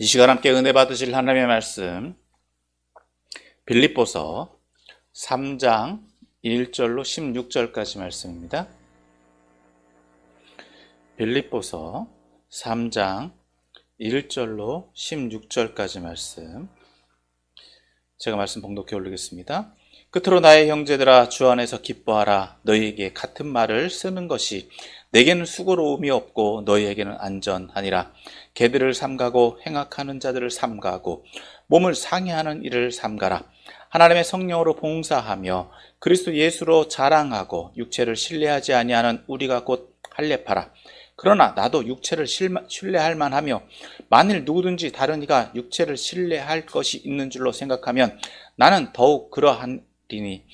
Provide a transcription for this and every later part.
이 시간 함께 은혜 받으실 하나님의 말씀 빌립보서 3장 1절로 16절까지 말씀입니다. 빌립보서 3장 1절로 16절까지 말씀, 제가 말씀 봉독해 올리겠습니다. 끝으로 나의 형제들아, 주 안에서 기뻐하라. 너희에게 같은 말을 쓰는 것이 내게는 수고로움이 없고 너희에게는 안전하니라. 개들을 삼가고 행악하는 자들을 삼가고 몸을 상해하는 일을 삼가라. 하나님의 성령으로 봉사하며 그리스도 예수로 자랑하고 육체를 신뢰하지 아니하는 우리가 곧 할례파라. 그러나 나도 육체를 신뢰할 만하며 만일 누구든지 다른 이가 육체를 신뢰할 것이 있는 줄로 생각하면 나는 더욱 그러하리니,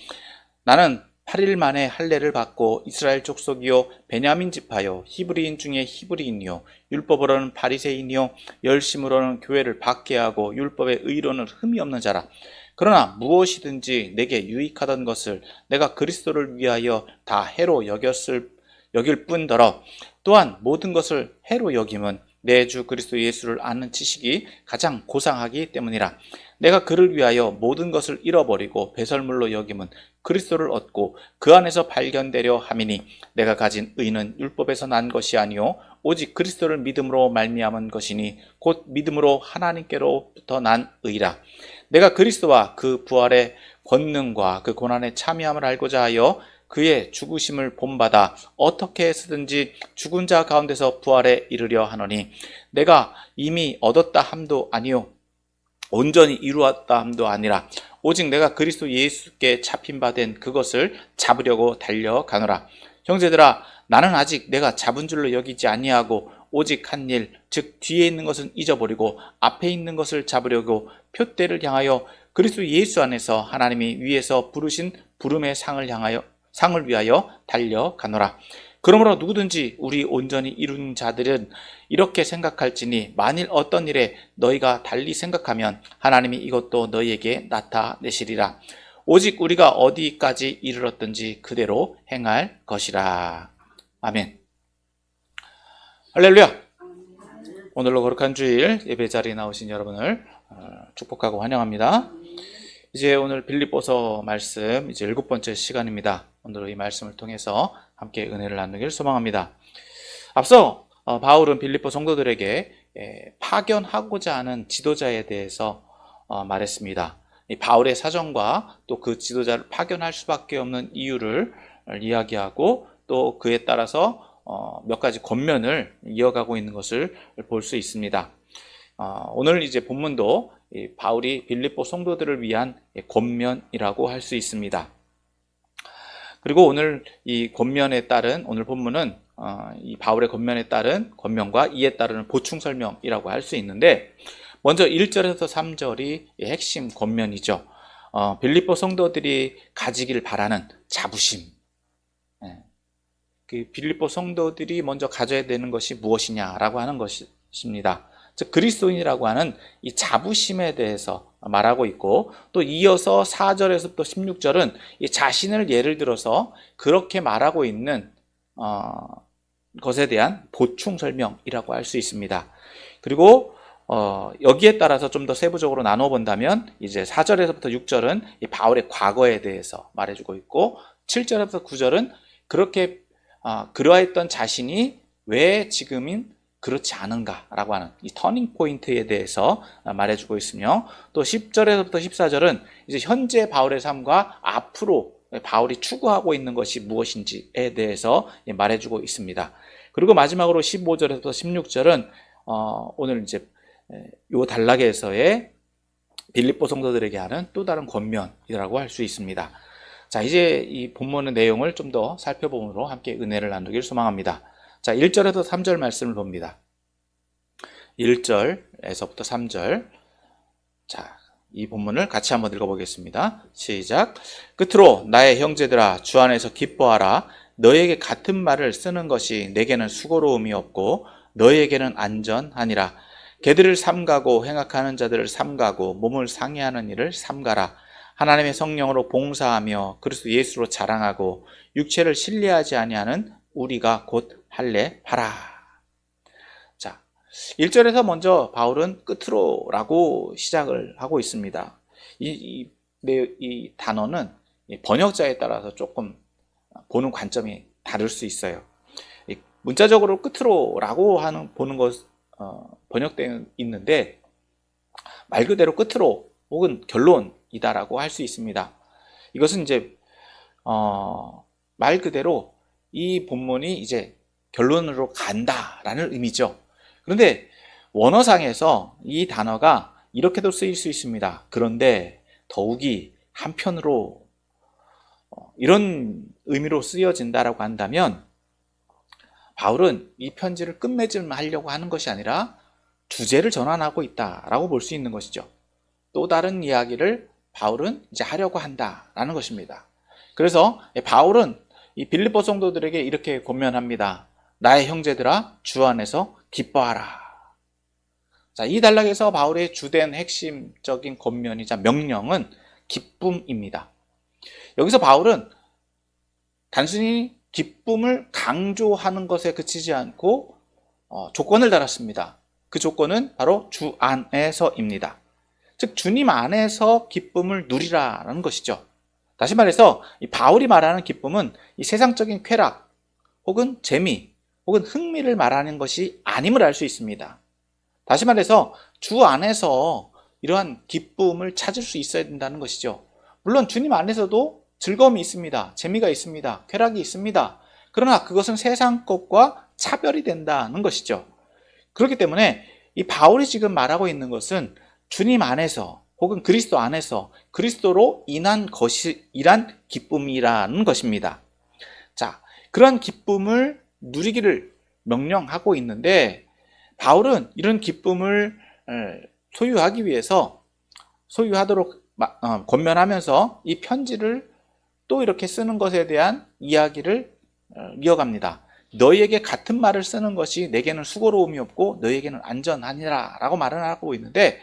나는 8일 만에 할례를 받고 이스라엘 족속이요 베냐민 지파요 히브리인 중에 히브리인이요 율법으로는 바리새인이요 열심으로는 교회를 받게 하고 율법의 의로는 흠이 없는 자라. 그러나 무엇이든지 내게 유익하던 것을 내가 그리스도를 위하여 다 해로 여길 뿐더러 또한 모든 것을 해로 여김은 내 주 그리스도 예수를 아는 지식이 가장 고상하기 때문이라. 내가 그를 위하여 모든 것을 잃어버리고 배설물로 여김은 그리스도를 얻고 그 안에서 발견되려 함이니, 내가 가진 의는 율법에서 난 것이 아니요 오직 그리스도를 믿음으로 말미암은 것이니 곧 믿음으로 하나님께로부터 난 의라. 내가 그리스도와 그 부활의 권능과 그 고난에 참여함을 알고자 하여 그의 죽으심을 본받아 어떻게 해서든지 죽은 자 가운데서 부활에 이르려 하노니, 내가 이미 얻었다 함도 아니요 온전히 이루었다 함도 아니라 오직 내가 그리스도 예수께 잡힌 바 된 그것을 잡으려고 달려가노라. 형제들아, 나는 아직 내가 잡은 줄로 여기지 아니하고 오직 한 일, 즉 뒤에 있는 것은 잊어버리고 앞에 있는 것을 잡으려고 표대를 향하여 그리스도 예수 안에서 하나님이 위에서 부르신 부름의 상을 위하여 달려가노라. 그러므로 누구든지 우리 온전히 이룬 자들은 이렇게 생각할지니, 만일 어떤 일에 너희가 달리 생각하면 하나님이 이것도 너희에게 나타내시리라. 오직 우리가 어디까지 이르렀든지 그대로 행할 것이라. 아멘. 할렐루야. 오늘로 거룩한 주일 예배 자리에 나오신 여러분을 축복하고 환영합니다. 이제 오늘 빌립보서 말씀 이제 7번째 시간입니다. 오늘 이 말씀을 통해서 함께 은혜를 나누길 소망합니다. 앞서 바울은 빌립보 성도들에게 파견하고자 하는 지도자에 대해서 말했습니다. 이 바울의 사정과 또 그 지도자를 파견할 수밖에 없는 이유를 이야기하고 또 그에 따라서 몇 가지 권면을 이어가고 있는 것을 볼 수 있습니다. 오늘 이제 본문도 바울이 빌립보 성도들을 위한 권면이라고 할 수 있습니다. 그리고 오늘 이 권면에 따른 오늘 본문은 이 바울의 권면에 따른 권면과 이에 따르는 보충 설명이라고 할 수 있는데, 먼저 1절에서 3절이 핵심 권면이죠. 빌립보 성도들이 가지길 바라는 자부심. 그 빌립보 성도들이 먼저 가져야 되는 것이 무엇이냐라고 하는 것입니다. 즉 그리스도인이라고 하는 이 자부심에 대해서 말하고 있고, 또 이어서 4절에서부터 16절은 이 자신을 예를 들어서 그렇게 말하고 있는 것에 대한 보충 설명이라고 할 수 있습니다. 그리고 여기에 따라서 좀 더 세부적으로 나눠 본다면 이제 4절에서부터 6절은 이 바울의 과거에 대해서 말해주고 있고, 7절에서 9절은 그렇게 그러했던 자신이 왜 지금은 그렇지 않은가라고 하는 이 터닝 포인트에 대해서 말해주고 있으며, 또 10절에서부터 14절은 이제 현재 바울의 삶과 앞으로 바울이 추구하고 있는 것이 무엇인지에 대해서 말해주고 있습니다. 그리고 마지막으로 15절에서부터 16절은 오늘 이제 요 단락에서의 빌립보 성도들에게 하는 또 다른 권면이라고 할 수 있습니다. 자, 이제 이 본문의 내용을 좀 더 살펴봄으로 함께 은혜를 나누길 소망합니다. 자, 1절에서 3절 말씀을 봅니다. 1절에서부터 3절. 자, 이 본문을 같이 한번 읽어보겠습니다. 시작. 끝으로 나의 형제들아, 주 안에서 기뻐하라. 너희에게 같은 말을 쓰는 것이 내게는 수고로움이 없고 너희에게는 안전하니라. 개들을 삼가고 행악하는 자들을 삼가고 몸을 상해하는 일을 삼가라. 하나님의 성령으로 봉사하며 그리스도 예수로 자랑하고 육체를 신뢰하지 아니하는 우리가 곧 할례하라. 자, 1절에서 먼저 바울은 끝으로라고 시작을 하고 있습니다. 이 단어는 번역자에 따라서 조금 보는 관점이 다를 수 있어요. 문자적으로 끝으로라고 하는 보는 것 번역되어 있는데 말 그대로 끝으로 혹은 결론이다라고 할 수 있습니다. 이것은 이제 말 그대로 이 본문이 이제 결론으로 간다라는 의미죠. 그런데 원어상에서 이 단어가 이렇게도 쓰일 수 있습니다. 그런데 더욱이 한편으로 이런 의미로 쓰여진다라고 한다면 바울은 이 편지를 끝맺음하려고 하는 것이 아니라 주제를 전환하고 있다라고 볼 수 있는 것이죠. 또 다른 이야기를 바울은 이제 하려고 한다라는 것입니다. 그래서 바울은 이 빌립보 성도들에게 이렇게 권면합니다. 나의 형제들아 주 안에서 기뻐하라. 자, 이 단락에서 바울의 주된 핵심적인 권면이자 명령은 기쁨입니다. 여기서 바울은 단순히 기쁨을 강조하는 것에 그치지 않고 조건을 달았습니다. 그 조건은 바로 주 안에서입니다. 즉 주님 안에서 기쁨을 누리라는 것이죠. 다시 말해서 이 바울이 말하는 기쁨은 이 세상적인 쾌락 혹은 재미 혹은 흥미를 말하는 것이 아님을 알 수 있습니다. 다시 말해서 주 안에서 이러한 기쁨을 찾을 수 있어야 된다는 것이죠. 물론 주님 안에서도 즐거움이 있습니다. 재미가 있습니다. 쾌락이 있습니다. 그러나 그것은 세상 것과 차별이 된다는 것이죠. 그렇기 때문에 이 바울이 지금 말하고 있는 것은 주님 안에서 혹은 그리스도 안에서 그리스도로 인한 기쁨이라는 것입니다. 자, 그런 기쁨을 누리기를 명령하고 있는데 바울은 이런 기쁨을 소유하기 위해서 소유하도록 권면하면서 이 편지를 또 이렇게 쓰는 것에 대한 이야기를 이어갑니다. 너희에게 같은 말을 쓰는 것이 내게는 수고로움이 없고 너희에게는 안전하니라 라고 말을 하고 있는데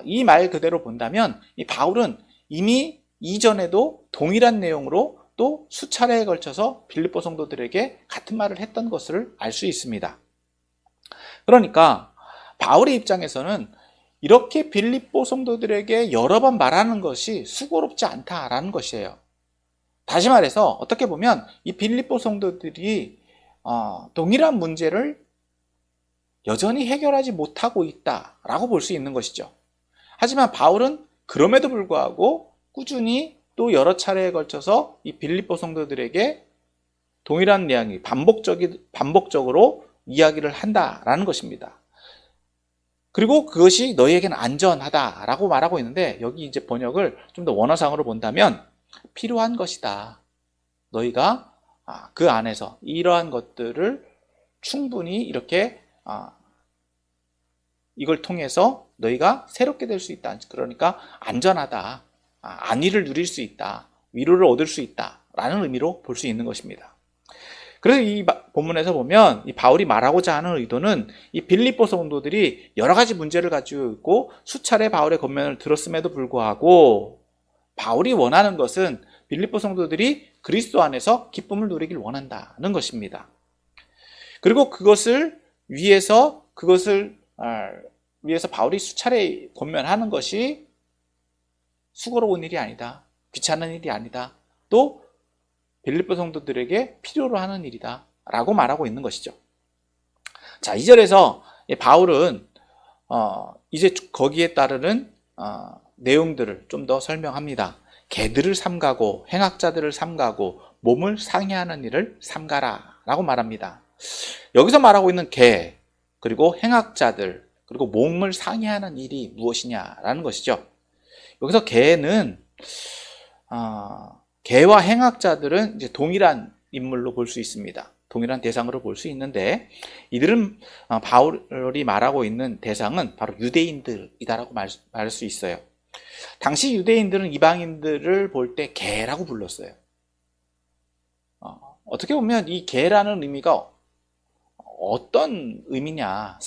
이 말 그대로 본다면 이 바울은 이미 이전에도 동일한 내용으로 또 수차례에 걸쳐서 빌립보 성도들에게 같은 말을 했던 것을 알 수 있습니다. 그러니까 바울의 입장에서는 이렇게 빌립보 성도들에게 여러 번 말하는 것이 수고롭지 않다라는 것이에요. 다시 말해서 어떻게 보면 이 빌립보 성도들이 동일한 문제를 여전히 해결하지 못하고 있다라고 볼 수 있는 것이죠. 하지만 바울은 그럼에도 불구하고 꾸준히 또 여러 차례에 걸쳐서 이 빌립보 성도들에게 동일한 내용이 반복적으로 이야기를 한다라는 것입니다. 그리고 그것이 너희에게는 안전하다라고 말하고 있는데 여기 이제 번역을 좀 더 원어상으로 본다면 필요한 것이다. 너희가 그 안에서 이러한 것들을 충분히 이렇게 이걸 통해서 너희가 새롭게 될 수 있다. 그러니까 안전하다. 안위를 누릴 수 있다. 위로를 얻을 수 있다. 라는 의미로 볼 수 있는 것입니다. 그래서 이 본문에서 보면 이 바울이 말하고자 하는 의도는 이 빌립보 성도들이 여러 가지 문제를 가지고 있고 수차례 바울의 권면을 들었음에도 불구하고 바울이 원하는 것은 빌립보 성도들이 그리스도 안에서 기쁨을 누리길 원한다는 것입니다. 그리고 그것을 위해서 바울이 수차례 권면하는 것이 수고로운 일이 아니다. 귀찮은 일이 아니다. 또 빌립보 성도들에게 필요로 하는 일이다 라고 말하고 있는 것이죠. 자, 2절에서 바울은 이제 거기에 따르는 내용들을 좀 더 설명합니다. 개들을 삼가고 행악자들을 삼가고 몸을 상해하는 일을 삼가라 라고 말합니다. 여기서 말하고 있는 개 그리고 행악자들 그리고 몸을 상해하는 일이 무엇이냐라는 것이죠. 여기서 개는 개와 행악자들은 이제 동일한 인물로 볼 수 있습니다. 동일한 대상으로 볼 수 있는데 이들은 바울이 말하고 있는 대상은 바로 유대인들이다라고 말할 수 있어요. 당시 유대인들은 이방인들을 볼 때 개라고 불렀어요. 어떻게 보면 이 개라는 의미가 어떤 의미냐,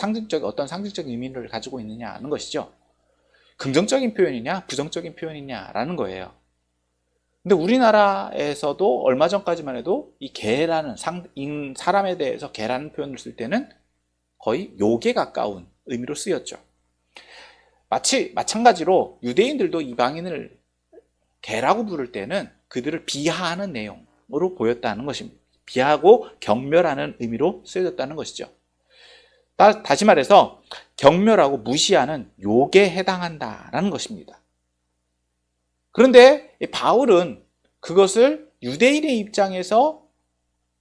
어떤 상징적인 의미를 가지고 있느냐 하는 것이죠. 긍정적인 표현이냐, 부정적인 표현이냐라는 거예요. 근데 우리나라에서도 얼마 전까지만 해도 이 개라는 사람에 대해서 개라는 표현을 쓸 때는 거의 욕에 가까운 의미로 쓰였죠. 마찬가지로 유대인들도 이방인을 개라고 부를 때는 그들을 비하하는 내용으로 보였다는 것입니다. 비하하고 경멸하는 의미로 쓰여졌다는 것이죠. 다시 말해서 경멸하고 무시하는 욕에 해당한다라는 것입니다. 그런데 바울은 그것을 유대인의 입장에서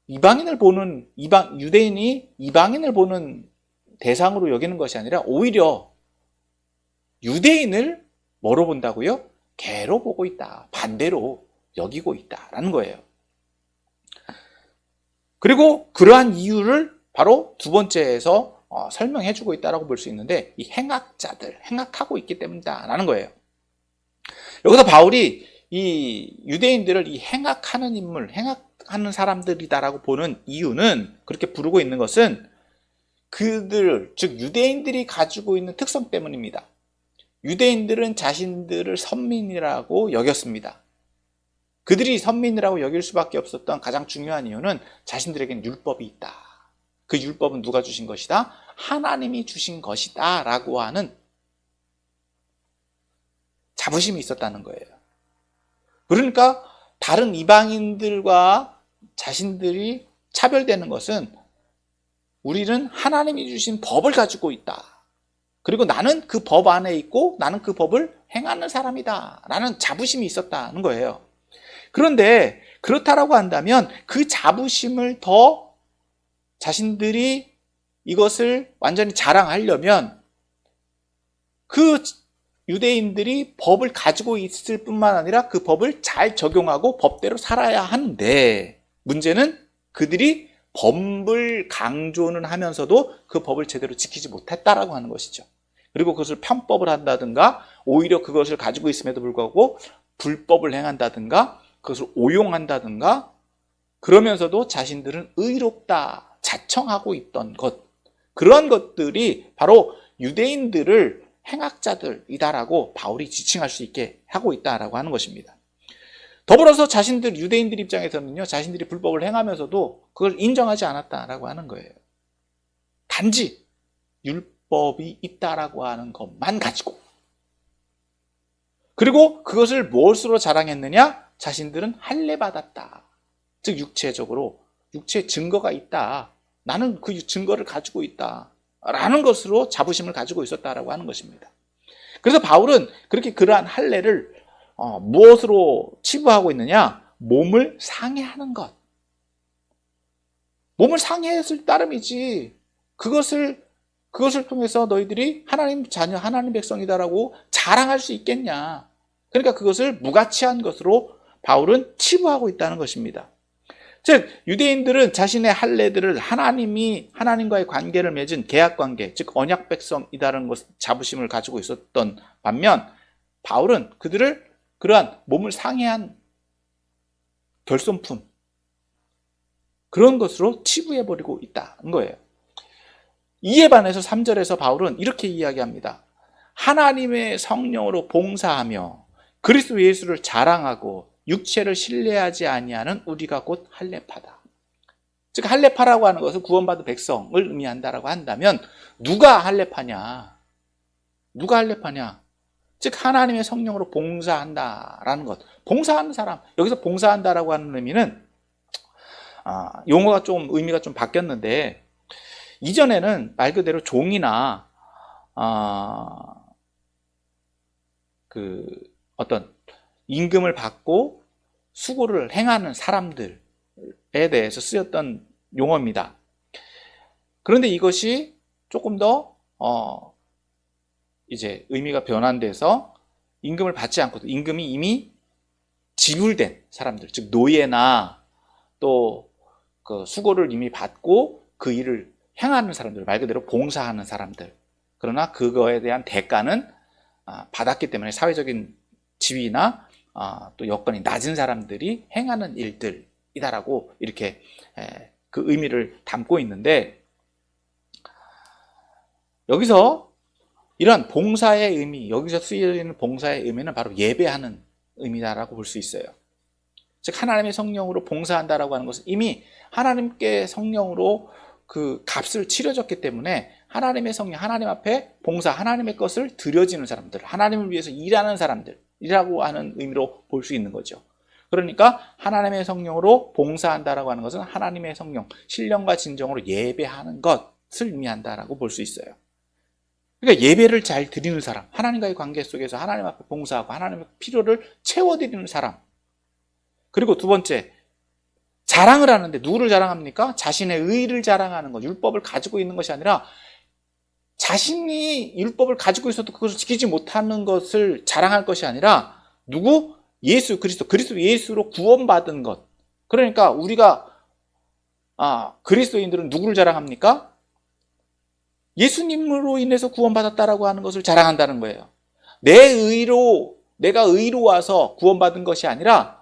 유대인이 이방인을 보는 대상으로 여기는 것이 아니라 오히려 유대인을 뭐로 본다고요? 개로 보고 있다. 반대로 여기고 있다라는 거예요. 그리고 그러한 이유를 바로 두 번째에서 설명해 주고 있다라고 볼 수 있는데, 이 행악하고 있기 때문이다라는 거예요. 여기서 바울이 이 유대인들을 이 행악하는 인물, 행악하는 사람들이다라고 보는 이유는, 그렇게 부르고 있는 것은 즉 유대인들이 가지고 있는 특성 때문입니다. 유대인들은 자신들을 선민이라고 여겼습니다. 그들이 선민이라고 여길 수밖에 없었던 가장 중요한 이유는 자신들에게는 율법이 있다. 그 율법은 누가 주신 것이다? 하나님이 주신 것이다 라고 하는 자부심이 있었다는 거예요. 그러니까 다른 이방인들과 자신들이 차별되는 것은, 우리는 하나님이 주신 법을 가지고 있다. 그리고 나는 그 법 안에 있고 나는 그 법을 행하는 사람이다 라는 자부심이 있었다는 거예요. 그런데 그렇다라고 한다면 그 자부심을 더 자신들이 이것을 완전히 자랑하려면 그 유대인들이 법을 가지고 있을 뿐만 아니라 그 법을 잘 적용하고 법대로 살아야 하는데, 문제는 그들이 법을 강조는 하면서도 그 법을 제대로 지키지 못했다라고 하는 것이죠. 그리고 그것을 편법을 한다든가, 오히려 그것을 가지고 있음에도 불구하고 불법을 행한다든가, 그것을 오용한다든가, 그러면서도 자신들은 의롭다 자청하고 있던 것, 그런 것들이 바로 유대인들을 행악자들이다라고 바울이 지칭할 수 있게 하고 있다라고 하는 것입니다. 더불어서 유대인들 입장에서는요, 자신들이 불법을 행하면서도 그걸 인정하지 않았다라고 하는 거예요. 단지 율법이 있다라고 하는 것만 가지고. 그리고 그것을 무엇으로 자랑했느냐? 자신들은 할례 받았다. 즉 육체 증거가 있다. 나는 그 증거를 가지고 있다. 라는 것으로 자부심을 가지고 있었다라고 하는 것입니다. 그래서 바울은 그러한 할례를 무엇으로 치부하고 있느냐? 몸을 상해하는 것. 몸을 상해했을 따름이지. 그것을 통해서 너희들이 하나님 자녀, 하나님 백성이다라고 자랑할 수 있겠냐? 그러니까 그것을 무가치한 것으로 바울은 치부하고 있다는 것입니다. 즉 유대인들은 자신의 할례들을 하나님과의 관계를 맺은 계약관계, 즉 언약 백성이다라는 것 자부심을 가지고 있었던 반면, 바울은 그들을 그러한 몸을 상해한 결손품, 그런 것으로 치부해버리고 있다는 거예요. 이에 반해서 3절에서 바울은 이렇게 이야기합니다. 하나님의 성령으로 봉사하며 그리스도 예수를 자랑하고 육체를 신뢰하지 아니하는 우리가 곧 할례파다. 즉 할례파라고 하는 것은 구원받은 백성을 의미한다라고 한다면, 누가 할례파냐? 즉 하나님의 성령으로 봉사한다라는 것. 봉사하는 사람. 여기서 봉사한다라고 하는 의미는 용어가 의미가 좀 바뀌었는데, 이전에는 말 그대로 종이나 어떤 임금을 받고 수고를 행하는 사람들에 대해서 쓰였던 용어입니다. 그런데 이것이 조금 더 이제 의미가 변환돼서 임금을 받지 않고도 임금이 이미 지불된 사람들, 즉 노예나 또 그 수고를 이미 받고 그 일을 행하는 사람들, 말 그대로 봉사하는 사람들, 그러나 그거에 대한 대가는 받았기 때문에 사회적인 지위나 또 여건이 낮은 사람들이 행하는 일들이다라고 이렇게 그 의미를 담고 있는데, 여기서 이런 봉사의 의미, 여기서 쓰여지는 봉사의 의미는 바로 예배하는 의미다라고 볼 수 있어요. 즉 하나님의 성령으로 봉사한다라고 하는 것은 이미 하나님께 성령으로 그 값을 치러졌기 때문에 하나님의 성령, 하나님 앞에 봉사, 하나님의 것을 드려지는 사람들, 하나님을 위해서 일하는 사람들이라고 하는 의미로 볼 수 있는 거죠. 그러니까 하나님의 성령으로 봉사한다라고 하는 것은 하나님의 성령, 신령과 진정으로 예배하는 것을 의미한다라고 볼 수 있어요. 그러니까 예배를 잘 드리는 사람, 하나님과의 관계 속에서 하나님 앞에 봉사하고 하나님의 필요를 채워드리는 사람. 그리고 두 번째, 자랑을 하는데 누구를 자랑합니까? 자신의 의를 자랑하는 것, 율법을 가지고 있는 것이 아니라 자신이 율법을 가지고 있어도 그것을 지키지 못하는 것을 자랑할 것이 아니라 누구? 예수 그리스도 예수로 구원받은 것. 그러니까 우리가 그리스도인들은 누구를 자랑합니까? 예수님으로 인해서 구원받았다라고 하는 것을 자랑한다는 거예요. 내가 의로 와서 구원받은 것이 아니라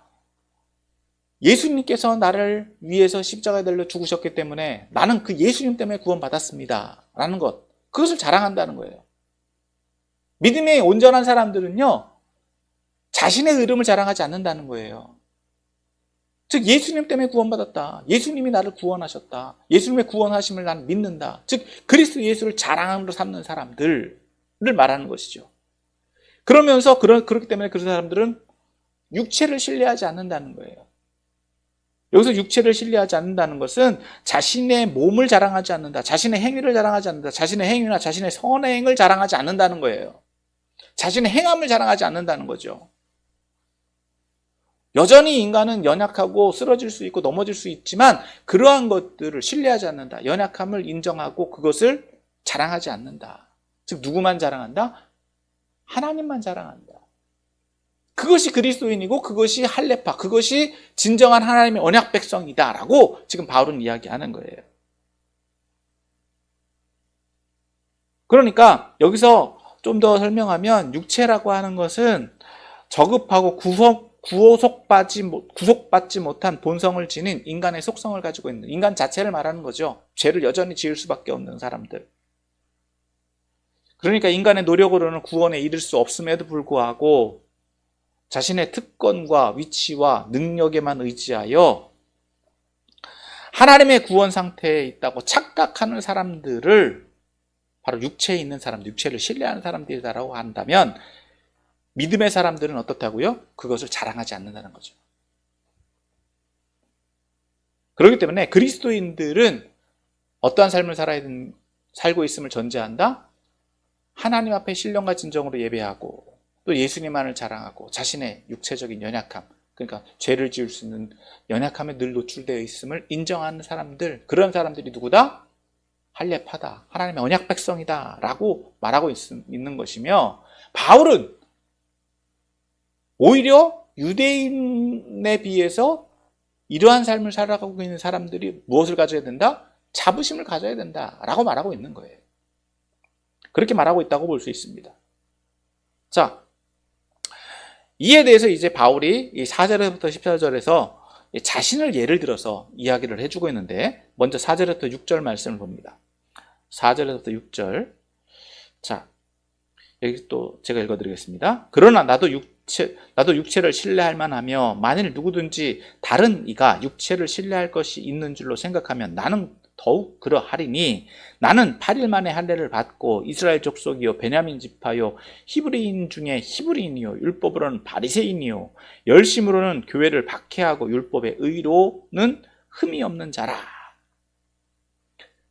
예수님께서 나를 위해서 십자가에 달려 죽으셨기 때문에 나는 그 예수님 때문에 구원받았습니다 라는 것, 그것을 자랑한다는 거예요. 믿음의 온전한 사람들은요, 자신의 의름을 자랑하지 않는다는 거예요. 즉 예수님 때문에 구원받았다, 예수님이 나를 구원하셨다, 예수님의 구원하심을 나는 믿는다, 즉 그리스도 예수를 자랑으로 삼는 사람들을 말하는 것이죠. 그러면서 그렇기 때문에 그 사람들은 육체를 신뢰하지 않는다는 거예요. 여기서 육체를 신뢰하지 않는다는 것은 자신의 몸을 자랑하지 않는다, 자신의 행위를 자랑하지 않는다, 자신의 행위나 자신의 선행을 자랑하지 않는다는 거예요. 자신의 행함을 자랑하지 않는다는 거죠. 여전히 인간은 연약하고 쓰러질 수 있고 넘어질 수 있지만 그러한 것들을 신뢰하지 않는다, 연약함을 인정하고 그것을 자랑하지 않는다. 즉 누구만 자랑한다? 하나님만 자랑한다. 그것이 그리스도인이고 그것이 할례파, 그것이 진정한 하나님의 언약 백성이다라고 지금 바울은 이야기하는 거예요. 그러니까 여기서 좀 더 설명하면 육체라고 하는 것은 저급하고 구속받지 못한 본성을 지닌 인간의 속성을 가지고 있는 인간 자체를 말하는 거죠. 죄를 여전히 지을 수밖에 없는 사람들. 그러니까 인간의 노력으로는 구원에 이를 수 없음에도 불구하고 자신의 특권과 위치와 능력에만 의지하여 하나님의 구원 상태에 있다고 착각하는 사람들을 바로 육체에 있는 사람들, 육체를 신뢰하는 사람들이다라고 한다면 믿음의 사람들은 어떻다고요? 그것을 자랑하지 않는다는 거죠. 그렇기 때문에 그리스도인들은 어떠한 삶을 살고 있음을 전제한다? 하나님 앞에 신령과 진정으로 예배하고 또 예수님만을 자랑하고 자신의 육체적인 연약함, 그러니까 죄를 지을 수 있는 연약함에 늘 노출되어 있음을 인정하는 사람들, 그런 사람들이 누구다? 할례파다, 하나님의 언약 백성이다 라고 말하고 있는 것이며, 바울은 오히려 유대인에 비해서 이러한 삶을 살아가고 있는 사람들이 무엇을 가져야 된다? 자부심을 가져야 된다라고 말하고 있는 거예요. 그렇게 말하고 있다고 볼 수 있습니다. 자, 이에 대해서 이제 바울이 이 4절에서부터 14절에서 자신을 예를 들어서 이야기를 해주고 있는데, 먼저 4절부터 6절 말씀을 봅니다. 4절에서부터 6절. 자, 여기 또 제가 읽어드리겠습니다. 그러나 나도 육체를 신뢰할 만하며 만일 누구든지 다른 이가 육체를 신뢰할 것이 있는 줄로 생각하면 나는 더욱 그러하리니, 나는 8일 만에 할례를 받고 이스라엘 족속이요 베냐민 지파요 히브리인 중에 히브리인이요 율법으로는 바리새인이요 열심으로는 교회를 박해하고 율법의 의로는 흠이 없는 자라.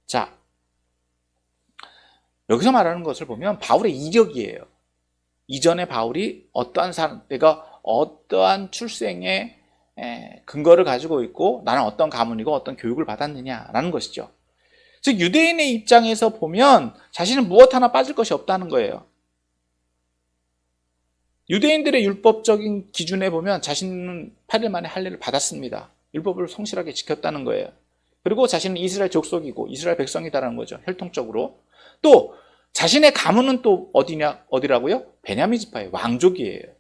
자, 여기서 말하는 것을 보면 바울의 이력이에요. 이전에 바울이 내가 어떠한 출생의 근거를 가지고 있고 나는 어떤 가문이고 어떤 교육을 받았느냐라는 것이죠. 즉 유대인의 입장에서 보면 자신은 무엇 하나 빠질 것이 없다는 거예요. 유대인들의 율법적인 기준에 보면 자신은 8일 만에 할례를 받았습니다. 율법을 성실하게 지켰다는 거예요. 그리고 자신은 이스라엘 족속이고 이스라엘 백성이다라는 거죠. 혈통적으로. 또 자신의 가문은 또 어디라고요? 베냐민 지파의 왕족이에요.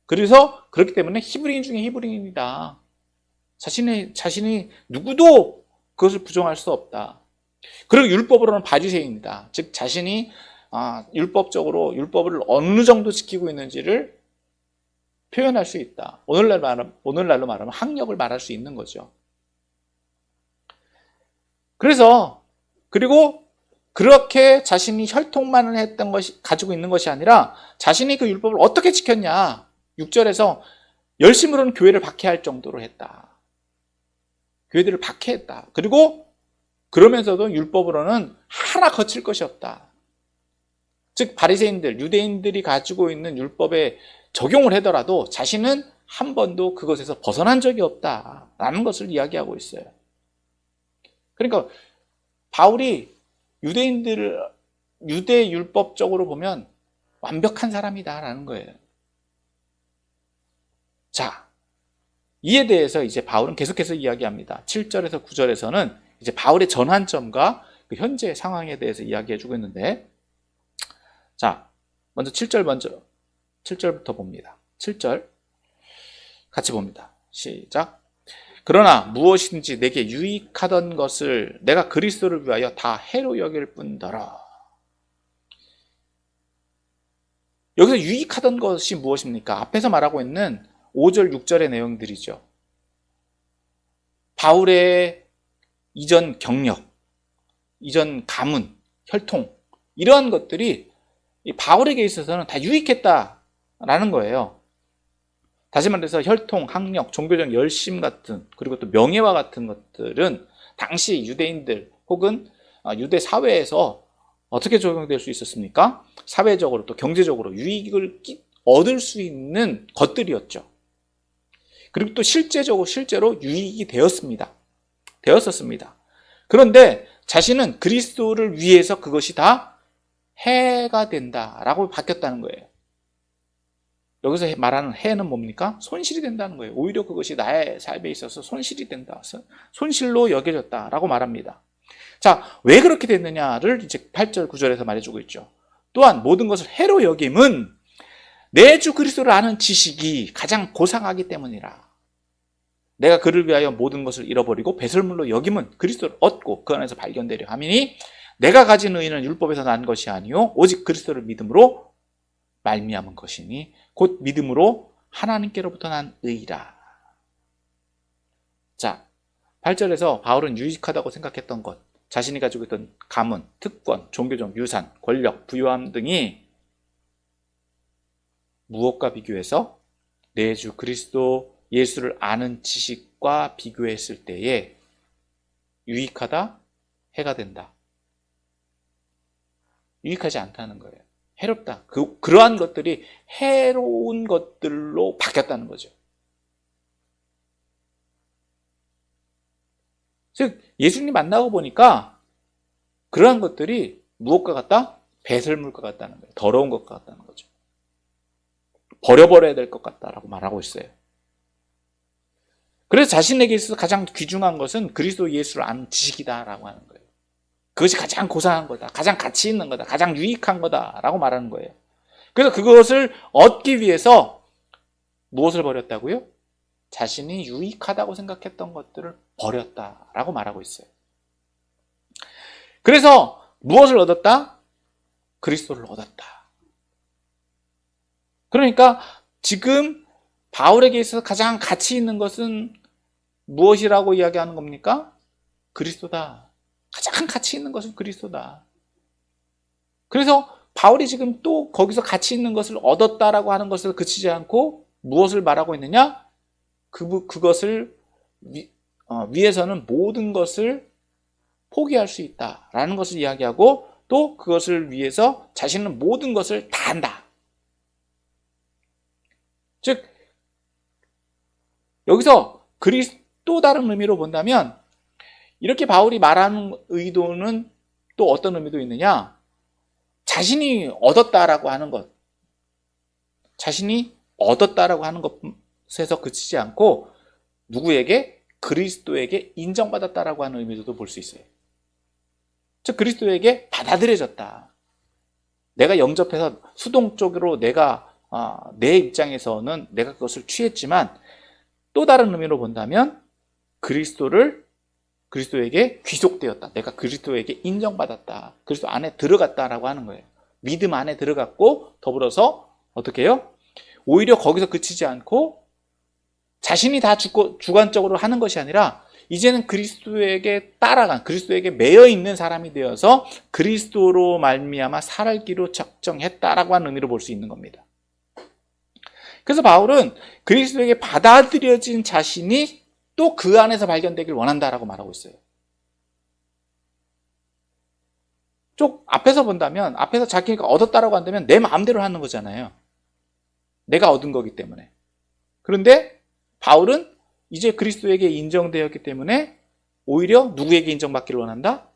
그래서 그렇기 때문에 히브리인 중에 히브리인이다. 자신이 누구도 그것을 부정할 수 없다. 그리고 율법으로는 바리새인이다. 즉 자신이 율법적으로 율법을 어느 정도 지키고 있는지를 표현할 수 있다. 오늘날로 말하면 학력을 말할 수 있는 거죠. 그래서 그리고 그렇게 자신이 혈통만을 했던 것이 가지고 있는 것이 아니라 자신이 그 율법을 어떻게 지켰냐. 6절에서 열심으로는 교회를 박해할 정도로 했다. 교회들을 박해했다. 그리고 그러면서도 율법으로는 하나 거칠 것이 없다. 즉 바리새인들, 유대인들이 가지고 있는 율법에 적용을 하더라도 자신은 한 번도 그것에서 벗어난 적이 없다라는 것을 이야기하고 있어요. 그러니까 바울이 유대인들을 유대 율법적으로 보면 완벽한 사람이다라는 거예요. 자, 이에 대해서 이제 바울은 계속해서 이야기합니다. 7절에서 9절에서는 이제 바울의 전환점과 그 현재 상황에 대해서 이야기해주고 있는데, 자, 먼저 7절부터 봅니다. 7절 같이 봅니다. 시작. 그러나 무엇인지 내게 유익하던 것을 내가 그리스도를 위하여 다 해로 여길 뿐더러. 여기서 유익하던 것이 무엇입니까? 앞에서 말하고 있는 5절, 6절의 내용들이죠. 바울의 이전 경력, 이전 가문, 혈통, 이러한 것들이 이 바울에게 있어서는 다 유익했다라는 거예요. 다시 말해서 혈통, 학력, 종교적 열심 같은, 그리고 또 명예와 같은 것들은 당시 유대인들 혹은 유대 사회에서 어떻게 적용될 수 있었습니까? 사회적으로 또 경제적으로 유익을 얻을 수 있는 것들이었죠. 그리고 또 실제로 유익이 되었었습니다. 그런데 자신은 그리스도를 위해서 그것이 다 해가 된다라고 바뀌었다는 거예요. 여기서 말하는 해는 뭡니까? 손실이 된다는 거예요. 오히려 그것이 나의 삶에 있어서 손실이 된다. 손실로 여겨졌다라고 말합니다. 자, 왜 그렇게 됐느냐를 이제 8절, 9절에서 말해주고 있죠. 또한 모든 것을 해로 여김은 내 주 그리스도를 아는 지식이 가장 고상하기 때문이라. 내가 그를 위하여 모든 것을 잃어버리고 배설물로 여김은 그리스도를 얻고 그 안에서 발견되려 함이니 내가 가진 의는 율법에서 난 것이 아니요 오직 그리스도를 믿음으로 말미암은 것이니 곧 믿음으로 하나님께로부터 난 의라. 자, 8절에서 바울은 유익하다고 생각했던 것, 자신이 가지고 있던 가문, 특권, 종교적 유산, 권력, 부유함 등이 무엇과 비교해서 내 주 그리스도 예수를 아는 지식과 비교했을 때에 유익하다, 해가 된다. 유익하지 않다는 거예요. 해롭다. 그러한 것들이 해로운 것들로 바뀌었다는 거죠. 즉 예수님 만나고 보니까 그러한 것들이 무엇과 같다? 배설물과 같다는 거예요. 더러운 것과 같다는 거죠. 버려버려야 될 것 같다라고 말하고 있어요. 그래서 자신에게 있어서 가장 귀중한 것은 그리스도 예수를 아는 지식이다라고 하는 거예요. 그것이 가장 고상한 거다. 가장 가치 있는 거다. 가장 유익한 거다라고 말하는 거예요. 그래서 그것을 얻기 위해서 무엇을 버렸다고요? 자신이 유익하다고 생각했던 것들을 버렸다라고 말하고 있어요. 그래서 무엇을 얻었다? 그리스도를 얻었다. 그러니까 지금 바울에게 있어서 가장 가치 있는 것은 무엇이라고 이야기하는 겁니까? 그리스도다. 가장 가치 있는 것은 그리스도다. 그래서 바울이 지금 또 거기서 가치 있는 것을 얻었다라고 하는 것을 그치지 않고 무엇을 말하고 있느냐? 그것을 위해서는 모든 것을 포기할 수 있다라는 것을 이야기하고 또 그것을 위해서 자신은 모든 것을 다 한다. 즉 여기서 또 다른 의미로 본다면 이렇게 바울이 말하는 의도는 또 어떤 의미도 있느냐? 자신이 얻었다라고 하는 것, 자신이 얻었다라고 하는 것에서 그치지 않고 누구에게? 그리스도에게 인정받았다라고 하는 의미도 볼 수 있어요. 즉 그리스도에게 받아들여졌다. 내가 영접해서 수동적으로 내 입장에서는 내가 그것을 취했지만 또 다른 의미로 본다면 그리스도에게 귀속되었다. 내가 그리스도에게 인정받았다. 그리스도 안에 들어갔다라고 하는 거예요. 믿음 안에 들어갔고 더불어서 어떻게 해요? 오히려 거기서 그치지 않고 자신이 다 주관적으로 하는 것이 아니라 이제는 그리스도에게 따라간, 그리스도에게 매여 있는 사람이 되어서 그리스도로 말미암아 살기로 작정했다라고 하는 의미로 볼 수 있는 겁니다. 그래서 바울은 그리스도에게 받아들여진 자신이 또 그 안에서 발견되길 원한다라고 말하고 있어요. 쪽 앞에서 본다면, 앞에서 자기가 얻었다라고 한다면 내 마음대로 하는 거잖아요. 내가 얻은 거기 때문에. 그런데 바울은 이제 그리스도에게 인정되었기 때문에 오히려 누구에게 인정받기를 원한다?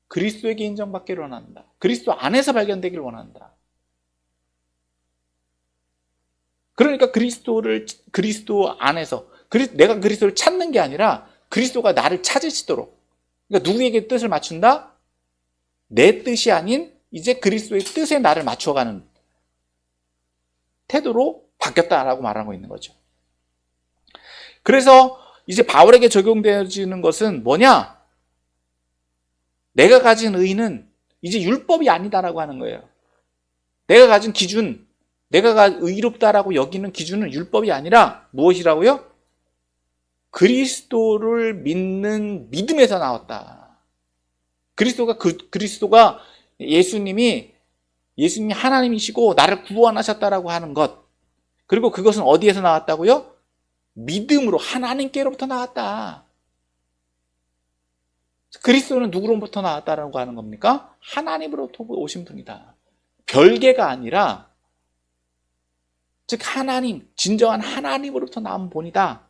그리스도에게 인정받기를 원한다. 그리스도 안에서 발견되기를 원한다. 그러니까 그리스도 안에서, 내가 그리스도를 찾는 게 아니라 그리스도가 나를 찾으시도록. 그러니까 누구에게 뜻을 맞춘다? 내 뜻이 아닌 이제 그리스도의 뜻에 나를 맞춰가는 태도로 바뀌었다라고 말하고 있는 거죠. 그래서 이제 바울에게 적용되어지는 것은 뭐냐? 내가 가진 의는 이제 율법이 아니다라고 하는 거예요. 내가 가진 기준, 내가 의롭다라고 여기는 기준은 율법이 아니라 무엇이라고요? 그리스도를 믿는 믿음에서 나왔다. 그리스도가 예수님이 하나님이시고 나를 구원하셨다라고 하는 것. 그리고 그것은 어디에서 나왔다고요? 믿음으로 하나님께로부터 나왔다. 그리스도는 누구로부터 나왔다라고 하는 겁니까? 하나님으로부터 오신 분이다. 별개가 아니라 즉 하나님, 진정한 하나님으로부터 나온 본이다.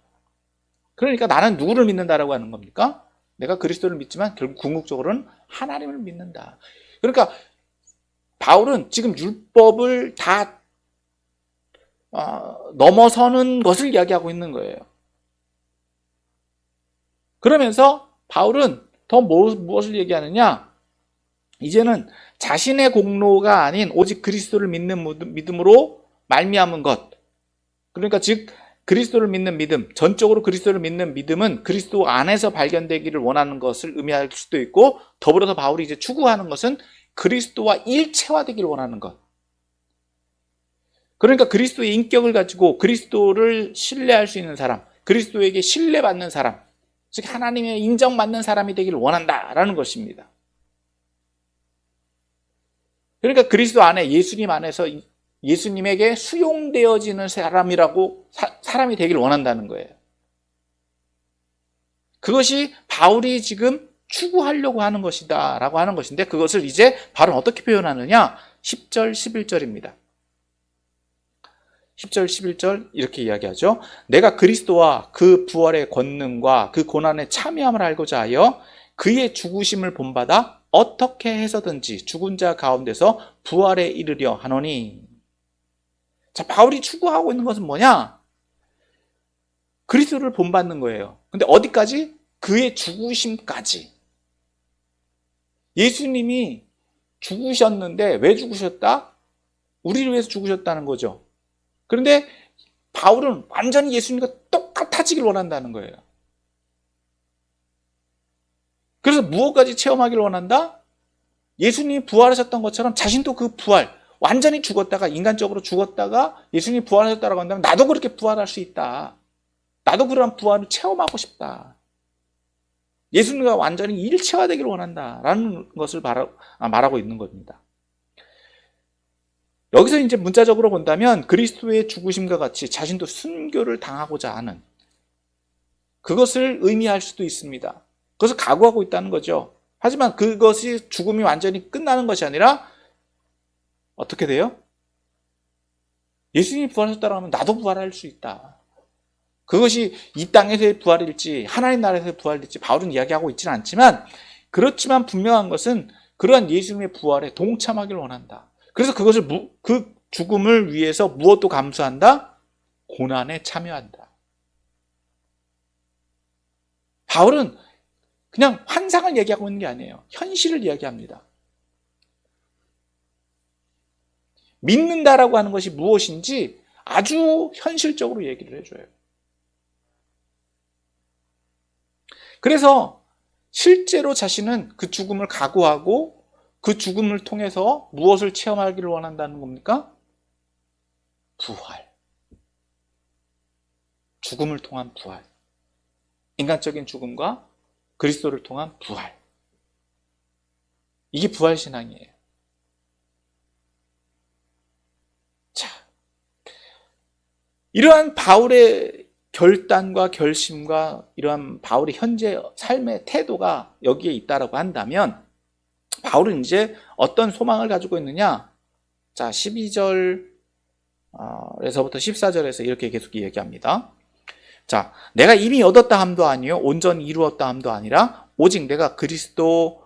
그러니까 나는 누구를 믿는다라고 하는 겁니까? 내가 그리스도를 믿지만 결국 궁극적으로는 하나님을 믿는다. 그러니까 바울은 지금 율법을 다 넘어서는 것을 이야기하고 있는 거예요. 그러면서 바울은 더 무엇을 얘기하느냐? 이제는 자신의 공로가 아닌 오직 그리스도를 믿는 믿음으로 말미암은 것. 그러니까 즉 그리스도를 믿는 믿음, 전적으로 그리스도를 믿는 믿음은 그리스도 안에서 발견되기를 원하는 것을 의미할 수도 있고, 더불어서 바울이 이제 추구하는 것은 그리스도와 일체화되기를 원하는 것. 그러니까 그리스도의 인격을 가지고 그리스도를 신뢰할 수 있는 사람, 그리스도에게 신뢰받는 사람, 즉 하나님의 인정받는 사람이 되기를 원한다라는 것입니다. 그러니까 그리스도 안에, 예수님 안에서 예수님에게 수용되어지는 사람이 되기를 원한다는 거예요. 그것이 바울이 지금 추구하려고 하는 것이다 라고 하는 것인데, 그것을 이제 바울은 어떻게 표현하느냐? 10절, 11절입니다. 10절, 11절 이렇게 이야기하죠. 내가 그리스도와 그 부활의 권능과 그 고난에 참여함을 알고자 하여 그의 죽으심을 본받아 어떻게 해서든지 죽은 자 가운데서 부활에 이르려 하노니. 자, 바울이 추구하고 있는 것은 뭐냐? 그리스도를 본받는 거예요. 근데 어디까지? 그의 죽으심까지. 예수님이 죽으셨는데 왜 죽으셨다? 우리를 위해서 죽으셨다는 거죠. 그런데 바울은 완전히 예수님과 똑같아지길 원한다는 거예요. 그래서 무엇까지 체험하기를 원한다? 예수님이 부활하셨던 것처럼 자신도 그 부활, 완전히 죽었다가, 인간적으로 죽었다가 예수님이 부활하셨다고 한다면 나도 그렇게 부활할 수 있다. 나도 그런 부활을 체험하고 싶다. 예수님과 완전히 일체화되기를 원한다라는 것을 말하고 있는 겁니다. 여기서 이제 문자적으로 본다면 그리스도의 죽으심과 같이 자신도 순교를 당하고자 하는 그것을 의미할 수도 있습니다. 그것을 각오하고 있다는 거죠. 하지만 그것이 죽음이 완전히 끝나는 것이 아니라 어떻게 돼요? 예수님이 부활하셨다고 하면 나도 부활할 수 있다. 그것이 이 땅에서의 부활일지 하나님 나라에서의 부활일지 바울은 이야기하고 있지는 않지만, 그렇지만 분명한 것은 그러한 예수님의 부활에 동참하기를 원한다. 그래서 그 죽음을 위해서 무엇도 감수한다? 고난에 참여한다. 바울은 그냥 환상을 얘기하고 있는 게 아니에요. 현실을 이야기합니다. 믿는다라고 하는 것이 무엇인지 아주 현실적으로 얘기를 해줘요. 그래서 실제로 자신은 그 죽음을 각오하고 그 죽음을 통해서 무엇을 체험하기를 원한다는 겁니까? 부활. 죽음을 통한 부활. 인간적인 죽음과 그리스도를 통한 부활. 이게 부활신앙이에요. 자, 이러한 바울의 결단과 결심과 이러한 바울의 현재 삶의 태도가 여기에 있다라고 한다면 바울은 이제 어떤 소망을 가지고 있느냐? 자, 12절에서부터 14절에서 이렇게 계속 얘기합니다. 자, 내가 이미 얻었다 함도 아니요 온전히 이루었다 함도 아니라 오직 내가 그리스도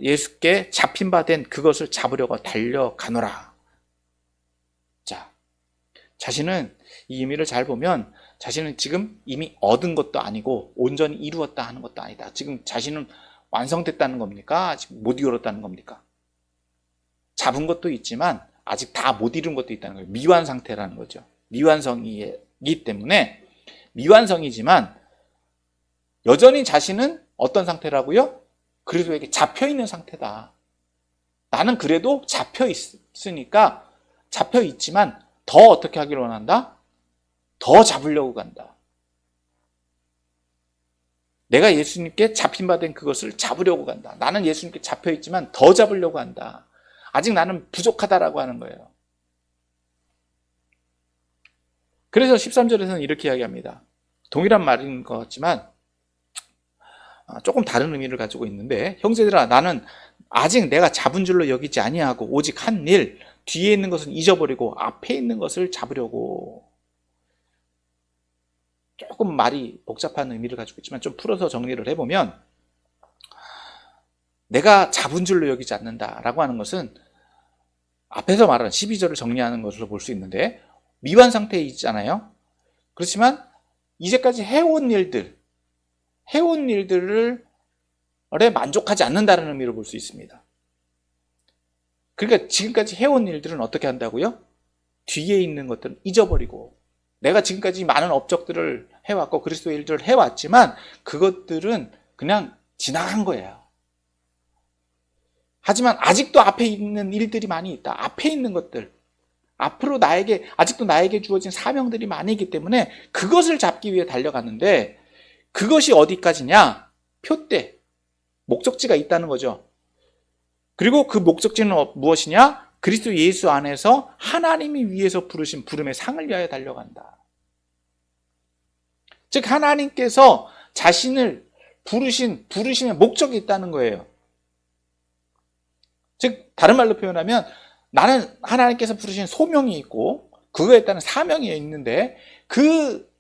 예수께 잡힌 바 된 그것을 잡으려고 달려가노라. 자, 자신은 이 의미를 잘 보면 자신은 지금 이미 얻은 것도 아니고 온전히 이루었다 하는 것도 아니다. 지금 자신은 완성됐다는 겁니까? 지금 못 이뤘다는 겁니까? 잡은 것도 있지만 아직 다 못 이룬 것도 있다는 거예요. 미완 상태라는 거죠. 미완성이기 때문에 미완성이지만 여전히 자신은 어떤 상태라고요? 그리스도에게 잡혀있는 상태다. 나는 그래도 잡혀있으니까 잡혀있지만 더 어떻게 하기를 원한다? 더 잡으려고 간다. 내가 예수님께 잡힌 바 된 그것을 잡으려고 간다. 나는 예수님께 잡혀있지만 더 잡으려고 한다. 아직 나는 부족하다라고 하는 거예요. 그래서 13절에서는 이렇게 이야기합니다. 동일한 말인 것 같지만 조금 다른 의미를 가지고 있는데, 형제들아 나는 아직 내가 잡은 줄로 여기지 아니하고 오직 한 일, 뒤에 있는 것은 잊어버리고 앞에 있는 것을 잡으려고. 조금 말이 복잡한 의미를 가지고 있지만 좀 풀어서 정리를 해보면, 내가 잡은 줄로 여기지 않는다라고 하는 것은 앞에서 말한 12절을 정리하는 것으로 볼 수 있는데, 미완 상태에 있잖아요. 그렇지만 이제까지 해온 일들을 만족하지 않는다는 의미로 볼 수 있습니다. 그러니까 지금까지 해온 일들은 어떻게 한다고요? 뒤에 있는 것들은 잊어버리고, 내가 지금까지 많은 업적들을 해왔고 그리스도의 일들을 해왔지만 그것들은 그냥 지나간 거예요. 하지만 아직도 앞에 있는 일들이 많이 있다. 앞에 있는 것들, 앞으로 아직도 나에게 주어진 사명들이 많이 있기 때문에 그것을 잡기 위해 달려가는데, 그것이 어디까지냐? 표대, 목적지가 있다는 거죠. 그리고 그 목적지는 무엇이냐? 그리스도 예수 안에서 하나님이 위에서 부르신 부름의 상을 위하여 달려간다. 즉 하나님께서 자신을 부르심의 목적이 있다는 거예요. 즉 다른 말로 표현하면 나는 하나님께서 부르신 소명이 있고 그거에 따른 사명이 있는데, 그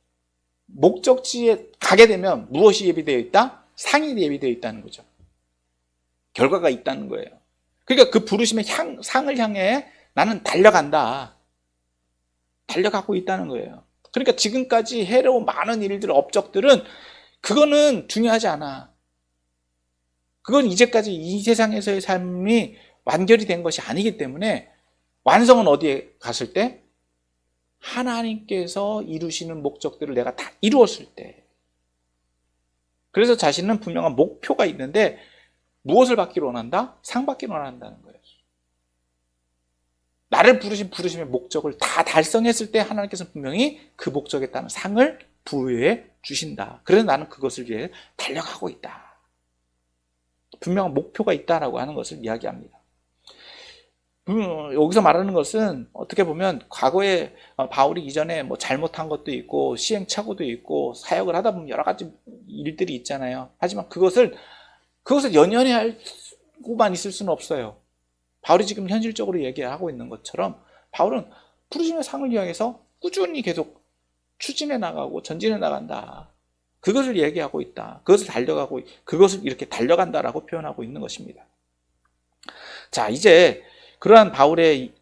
목적지에 가게 되면 무엇이 예비되어 있다? 상이 예비되어 있다는 거죠. 결과가 있다는 거예요. 그러니까 그 부르심의 상을 향해 나는 달려간다. 달려가고 있다는 거예요. 그러니까 지금까지 해로운 많은 일들, 업적들은 그거는 중요하지 않아. 그건 이제까지 이 세상에서의 삶이 완결이 된 것이 아니기 때문에, 완성은 어디에 갔을 때? 하나님께서 이루시는 목적들을 내가 다 이루었을 때. 그래서 자신은 분명한 목표가 있는데 무엇을 받기를 원한다? 상 받기를 원한다는 거예요. 나를 부르신 부르심의 목적을 다 달성했을 때 하나님께서 분명히 그 목적에 따른 상을 부여해 주신다. 그래서 나는 그것을 위해 달려가고 있다. 분명한 목표가 있다라고 하는 것을 이야기합니다. 여기서 말하는 것은 어떻게 보면 과거에 바울이 이전에 잘못한 것도 있고 시행착오도 있고 사역을 하다 보면 여러 가지 일들이 있잖아요. 하지만 그것을 연연히 알고만 있을 수는 없어요. 바울이 지금 현실적으로 얘기하고 있는 것처럼 바울은 부르심의 상을 위해서 꾸준히 계속 추진해 나가고 전진해 나간다. 그것을 얘기하고 있다. 그것을 이렇게 달려간다라고 표현하고 있는 것입니다. 자, 이제 그러한 바울의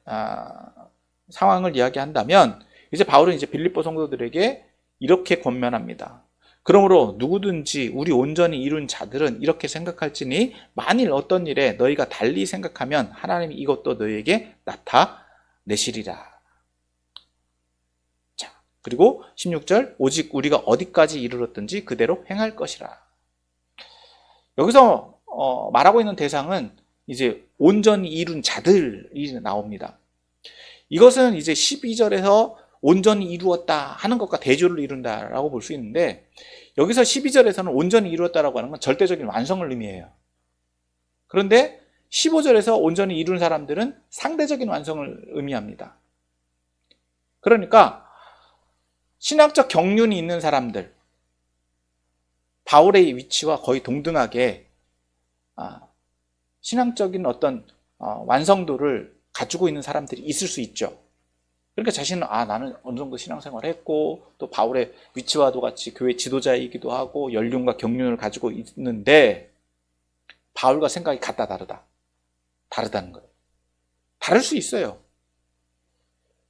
상황을 이야기한다면, 이제 바울은 이제 빌립보 성도들에게 이렇게 권면합니다. 그러므로 누구든지 우리 온전히 이룬 자들은 이렇게 생각할지니 만일 어떤 일에 너희가 달리 생각하면 하나님이 이것도 너희에게 나타내시리라. 자, 그리고 16절, 오직 우리가 어디까지 이르렀든지 그대로 행할 것이라. 여기서 말하고 있는 대상은 이제 온전히 이룬 자들이 나옵니다. 이것은 이제 12절에서 온전히 이루었다 하는 것과 대조를 이룬다라고 볼 수 있는데, 여기서 12절에서는 온전히 이루었다라고 하는 건 절대적인 완성을 의미해요. 그런데 15절에서 온전히 이룬 사람들은 상대적인 완성을 의미합니다. 그러니까 신학적 경륜이 있는 사람들, 바울의 위치와 거의 동등하게 신앙적인 어떤 완성도를 가지고 있는 사람들이 있을 수 있죠. 그러니까 자신은 나는 어느 정도 신앙생활을 했고 또 바울의 위치와도 같이 교회 지도자이기도 하고 연륜과 경륜을 가지고 있는데 바울과 생각이 같다 다르다는 거예요. 다를 수 있어요.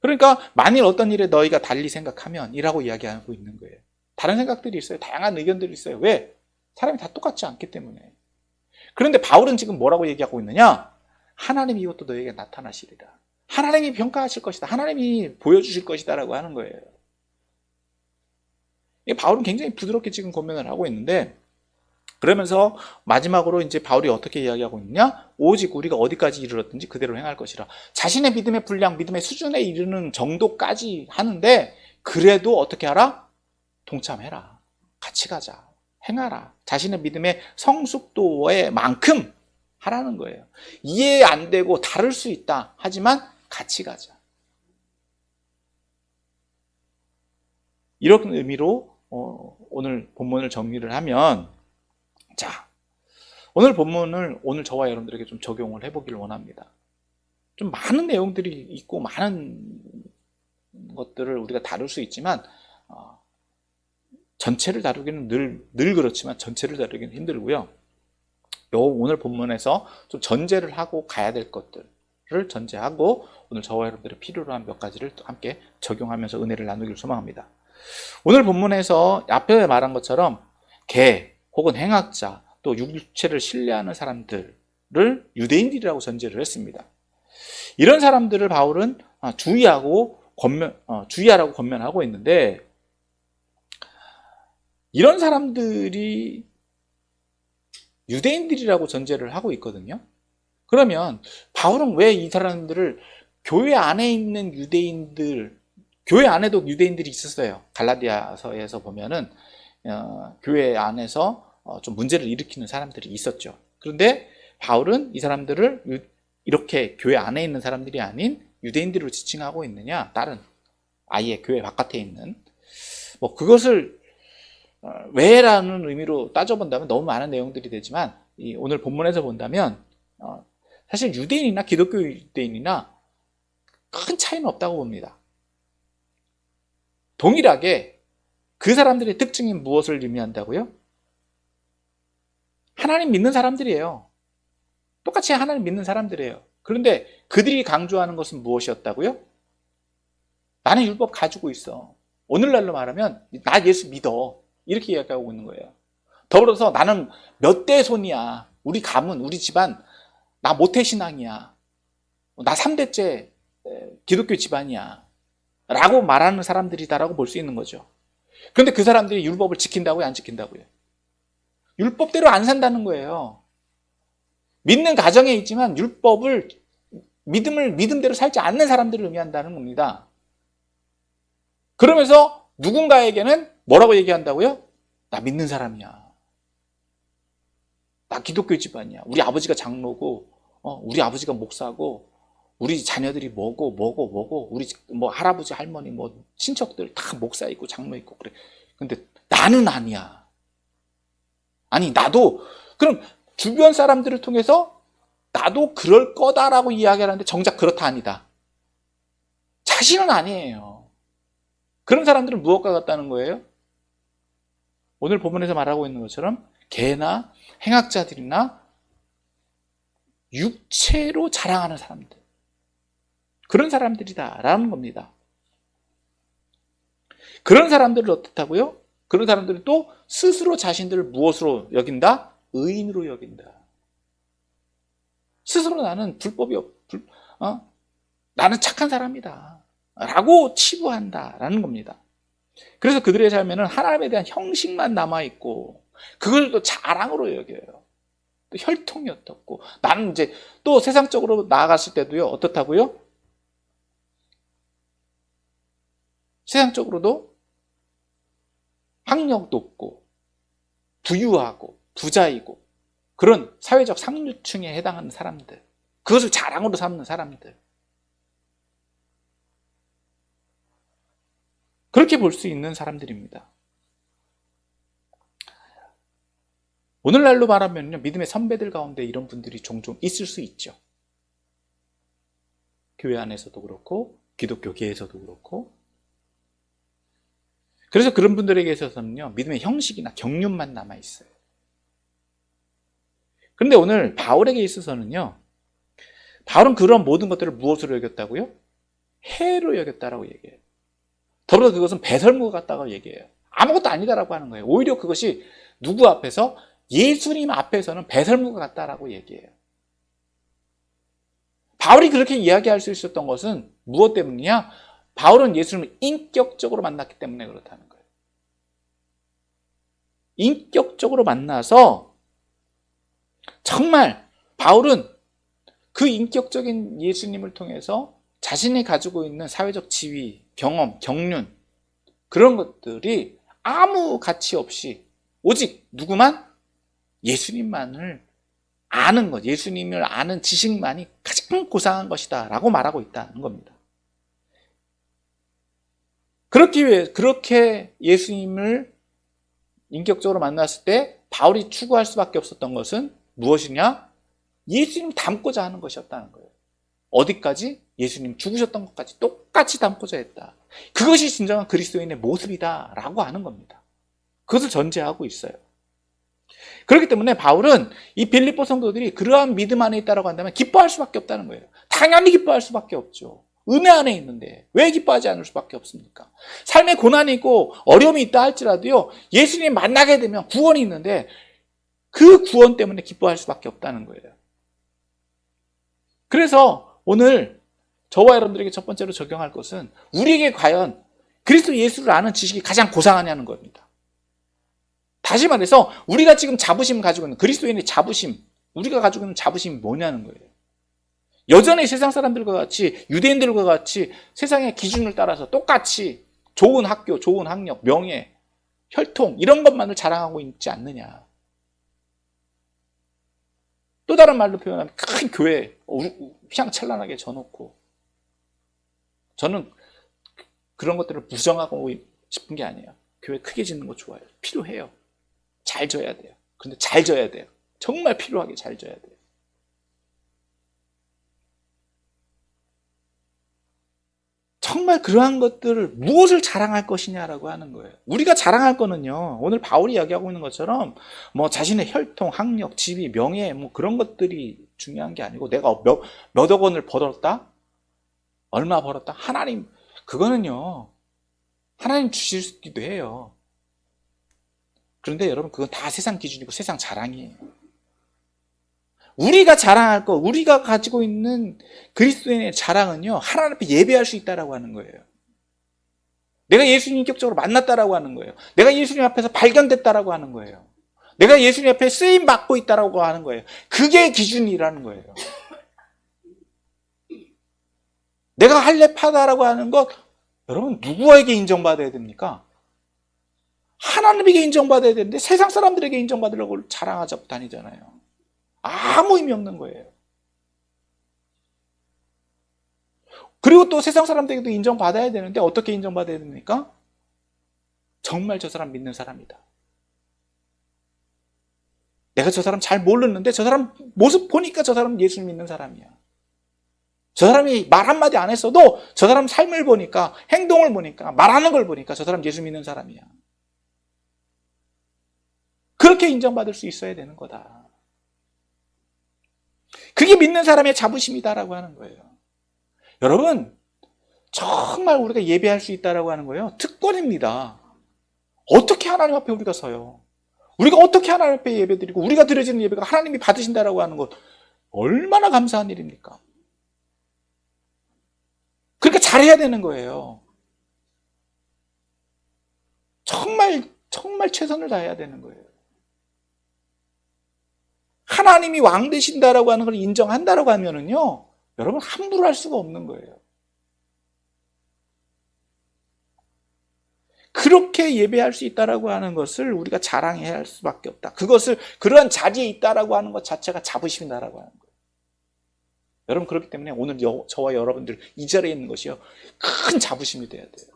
그러니까 만일 어떤 일에 너희가 달리 생각하면 이라고 이야기하고 있는 거예요. 다른 생각들이 있어요. 다양한 의견들이 있어요. 왜? 사람이 다 똑같지 않기 때문에. 그런데 바울은 지금 뭐라고 얘기하고 있느냐? 하나님이 이것도 너희에게 나타나시리라. 하나님이 평가하실 것이다. 하나님이 보여주실 것이다 라고 하는 거예요. 바울은 굉장히 부드럽게 지금 권면을 하고 있는데, 그러면서 마지막으로 이제 바울이 어떻게 이야기하고 있느냐? 오직 우리가 어디까지 이르렀든지 그대로 행할 것이라. 자신의 믿음의 분량, 믿음의 수준에 이르는 정도까지 하는데, 그래도 어떻게 하라? 동참해라. 같이 가자. 행하라. 자신의 믿음의 성숙도에 만큼 하라는 거예요. 이해 안 되고 다를 수 있다. 하지만 같이 가자. 이런 의미로 오늘 본문을 정리를 하면, 자, 오늘 본문을 오늘 저와 여러분들에게 좀 적용을 해보기를 원합니다. 좀 많은 내용들이 있고 많은 것들을 우리가 다룰 수 있지만 전체를 다루기는 늘 그렇지만 전체를 다루기는 힘들고요. 오늘 본문에서 좀 전제를 하고 가야 될 것들을 전제하고 오늘 저와 여러분들이 필요로 한 몇 가지를 함께 적용하면서 은혜를 나누기를 소망합니다. 오늘 본문에서 앞에 말한 것처럼 개 혹은 행악자 또 육체를 신뢰하는 사람들을 유대인들이라고 전제를 했습니다. 이런 사람들을 바울은 주의하라고 권면하고 있는데, 이런 사람들이 유대인들이라고 전제를 하고 있거든요. 그러면 바울은 왜 이 사람들을 교회 안에 있는 유대인들, 교회 안에도 유대인들이 있었어요. 갈라디아서에서 보면은 교회 안에서 좀 문제를 일으키는 사람들이 있었죠. 그런데 바울은 이 사람들을 이렇게 교회 안에 있는 사람들이 아닌 유대인들로 지칭하고 있느냐? 다른 아예 교회 바깥에 있는 그것을 왜라는 의미로 따져본다면 너무 많은 내용들이 되지만 오늘 본문에서 본다면 사실 유대인이나 기독교 유대인이나 큰 차이는 없다고 봅니다. 동일하게 그 사람들의 특징이 무엇을 의미한다고요? 하나님 믿는 사람들이에요. 똑같이 하나님 믿는 사람들이에요. 그런데 그들이 강조하는 것은 무엇이었다고요? 나는 율법 가지고 있어. 오늘날로 말하면 나 예수 믿어. 이렇게 이야기하고 있는 거예요. 더불어서 나는 몇 대 손이야. 우리 가문, 우리 집안 나 모태신앙이야. 나 3대째 기독교 집안이야. 라고 말하는 사람들이다라고 볼 수 있는 거죠. 그런데 그 사람들이 율법을 지킨다고요? 안 지킨다고요? 율법대로 안 산다는 거예요. 믿는 가정에 있지만 믿음을 믿음대로 살지 않는 사람들을 의미한다는 겁니다. 그러면서 누군가에게는 뭐라고 얘기한다고요? 나 믿는 사람이야. 나 기독교 집안이야. 우리 아버지가 장로고, 우리 아버지가 목사고, 우리 자녀들이 뭐고, 우리 할아버지, 할머니, 친척들 다 목사 있고 장로 있고 그래. 근데 나는 아니야. 아니, 나도, 그럼 주변 사람들을 통해서 나도 그럴 거다라고 이야기하는데 정작 그렇다 아니다. 자신은 아니에요. 그런 사람들은 무엇과 같다는 거예요? 오늘 본문에서 말하고 있는 것처럼 개나 행악자들이나 육체로 자랑하는 사람들, 그런 사람들이다라는 겁니다. 그런 사람들을 어떻다고요? 그런 사람들이 또 스스로 자신들을 무엇으로 여긴다? 의인으로 여긴다. 스스로 나는 나는 착한 사람이다 라고 치부한다라는 겁니다. 그래서 그들의 삶에는 하나님에 대한 형식만 남아있고 그걸 또 자랑으로 여겨요. 또 혈통이 어떻고, 나는 이제 또 세상적으로 나아갔을 때도요, 어떻다고요? 세상적으로도 학력도 없고 부유하고 부자이고 그런 사회적 상류층에 해당하는 사람들, 그것을 자랑으로 삼는 사람들, 그렇게 볼 수 있는 사람들입니다. 오늘날로 말하면요, 믿음의 선배들 가운데 이런 분들이 종종 있을 수 있죠. 교회 안에서도 그렇고 기독교계에서도 그렇고. 그래서 그런 분들에게 있어서는요, 믿음의 형식이나 경륜만 남아있어요. 그런데 오늘 바울에게 있어서는요, 바울은 그런 모든 것들을 무엇으로 여겼다고요? 해로 여겼다라고 얘기해요. 더불어 그것은 배설물 같다고 얘기해요. 아무것도 아니다라고 하는 거예요. 오히려 그것이 누구 앞에서? 예수님 앞에서는 배설물 같다라고 얘기해요. 바울이 그렇게 이야기할 수 있었던 것은 무엇 때문이냐? 바울은 예수님을 인격적으로 만났기 때문에 그렇다는 거예요. 인격적으로 만나서 정말 바울은 그 인격적인 예수님을 통해서 자신이 가지고 있는 사회적 지위, 경험, 경륜, 그런 것들이 아무 가치 없이 오직 누구만? 예수님만을 아는 것, 예수님을 아는 지식만이 가장 고상한 것이다 라고 말하고 있다는 겁니다. 그렇게 예수님을 인격적으로 만났을 때 바울이 추구할 수밖에 없었던 것은 무엇이냐? 예수님 닮고자 하는 것이었다는 거예요. 어디까지? 예수님 죽으셨던 것까지 똑같이 닮고자 했다. 그것이 진정한 그리스도인의 모습이다 라고 하는 겁니다. 그것을 전제하고 있어요. 그렇기 때문에 바울은 이 빌립보 성도들이 그러한 믿음 안에 있다고 한다면 기뻐할 수밖에 없다는 거예요. 당연히 기뻐할 수밖에 없죠. 은혜 안에 있는데 왜 기뻐하지 않을 수밖에 없습니까? 삶에 고난이 있고 어려움이 있다 할지라도요, 예수님 만나게 되면 구원이 있는데 그 구원 때문에 기뻐할 수밖에 없다는 거예요. 그래서 오늘 저와 여러분들에게 첫 번째로 적용할 것은 우리에게 과연 그리스도 예수를 아는 지식이 가장 고상하냐는 겁니다. 다시 말해서 우리가 지금 자부심을 가지고 있는 그리스도인의 자부심, 우리가 가지고 있는 자부심이 뭐냐는 거예요. 여전히 세상 사람들과 같이, 유대인들과 같이 세상의 기준을 따라서 똑같이 좋은 학교, 좋은 학력, 명예, 혈통 이런 것만을 자랑하고 있지 않느냐. 또 다른 말로 표현하면 큰 교회 휘황찬란하게 져놓고, 저는 그런 것들을 부정하고 싶은 게 아니에요. 교회 크게 짓는 거 좋아요. 필요해요. 잘 져야 돼요. 근데 잘 져야 돼요. 정말 필요하게 잘 져야 돼요. 정말 그러한 것들을 무엇을 자랑할 것이냐라고 하는 거예요. 우리가 자랑할 거는요, 오늘 바울이 이야기하고 있는 것처럼 뭐 자신의 혈통, 학력, 지위, 명예 뭐 그런 것들이 중요한 게 아니고 내가 몇억 원을 벌었다? 얼마 벌었다? 하나님, 그거는요, 하나님 주시기도 해요. 그런데 여러분, 그건 다 세상 기준이고 세상 자랑이에요. 우리가 자랑할 것, 우리가 가지고 있는 그리스도인의 자랑은요, 하나님 앞에 예배할 수 있다라고 하는 거예요. 내가 예수님 인격적으로 만났다라고 하는 거예요. 내가 예수님 앞에서 발견됐다라고 하는 거예요. 내가 예수님 앞에 쓰임 받고 있다라고 하는 거예요. 그게 기준이라는 거예요. 내가 할례파다라고 하는 것, 여러분 누구에게 인정받아야 됩니까? 하나님에게 인정받아야 되는데 세상 사람들에게 인정받으려고 자랑하자고 다니잖아요. 아무 의미 없는 거예요. 그리고 또 세상 사람들에게도 인정받아야 되는데 어떻게 인정받아야 됩니까? 정말 저 사람 믿는 사람이다. 내가 저 사람 잘 모르는데 저 사람 모습 보니까 저 사람 예수 믿는 사람이야. 저 사람이 말 한마디 안 했어도 저 사람 삶을 보니까, 행동을 보니까, 말하는 걸 보니까 저 사람 예수 믿는 사람이야. 그렇게 인정받을 수 있어야 되는 거다. 그게 믿는 사람의 자부심이다라고 하는 거예요. 여러분, 정말 우리가 예배할 수 있다라고 하는 거예요. 특권입니다. 어떻게 하나님 앞에 우리가 서요? 우리가 어떻게 하나님 앞에 예배드리고 우리가 드려지는 예배가 하나님이 받으신다라고 하는 것, 얼마나 감사한 일입니까? 그러니까 잘해야 되는 거예요. 정말 최선을 다해야 되는 거예요. 하나님이 왕 되신다라고 하는 걸 인정한다라고 하면은요, 여러분 함부로 할 수가 없는 거예요. 그렇게 예배할 수 있다라고 하는 것을 우리가 자랑해야 할 수밖에 없다. 그것을 그러한 자리에 있다라고 하는 것 자체가 자부심이다라고 하는 거예요. 여러분, 그렇기 때문에 오늘 저와 여러분들 이 자리에 있는 것이요, 큰 자부심이 돼야 돼요.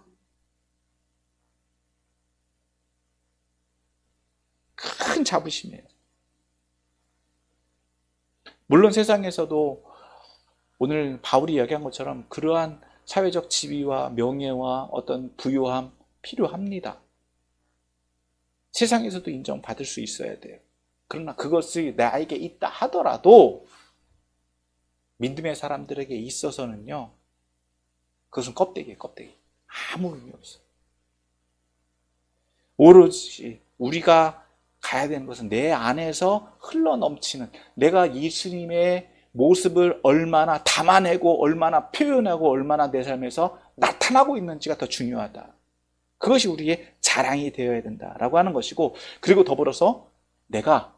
큰 자부심이에요. 물론 세상에서도 오늘 바울이 이야기한 것처럼 그러한 사회적 지위와 명예와 어떤 부요함 필요합니다. 세상에서도 인정받을 수 있어야 돼요. 그러나 그것이 나에게 있다 하더라도 믿음의 사람들에게 있어서는요, 그것은 껍데기예요, 껍데기. 아무 의미 없어요. 오로지 우리가 가야 되는 것은 내 안에서 흘러넘치는, 내가 예수님의 모습을 얼마나 담아내고 얼마나 표현하고 얼마나 내 삶에서 나타나고 있는지가 더 중요하다. 그것이 우리의 자랑이 되어야 된다라고 하는 것이고, 그리고 더불어서 내가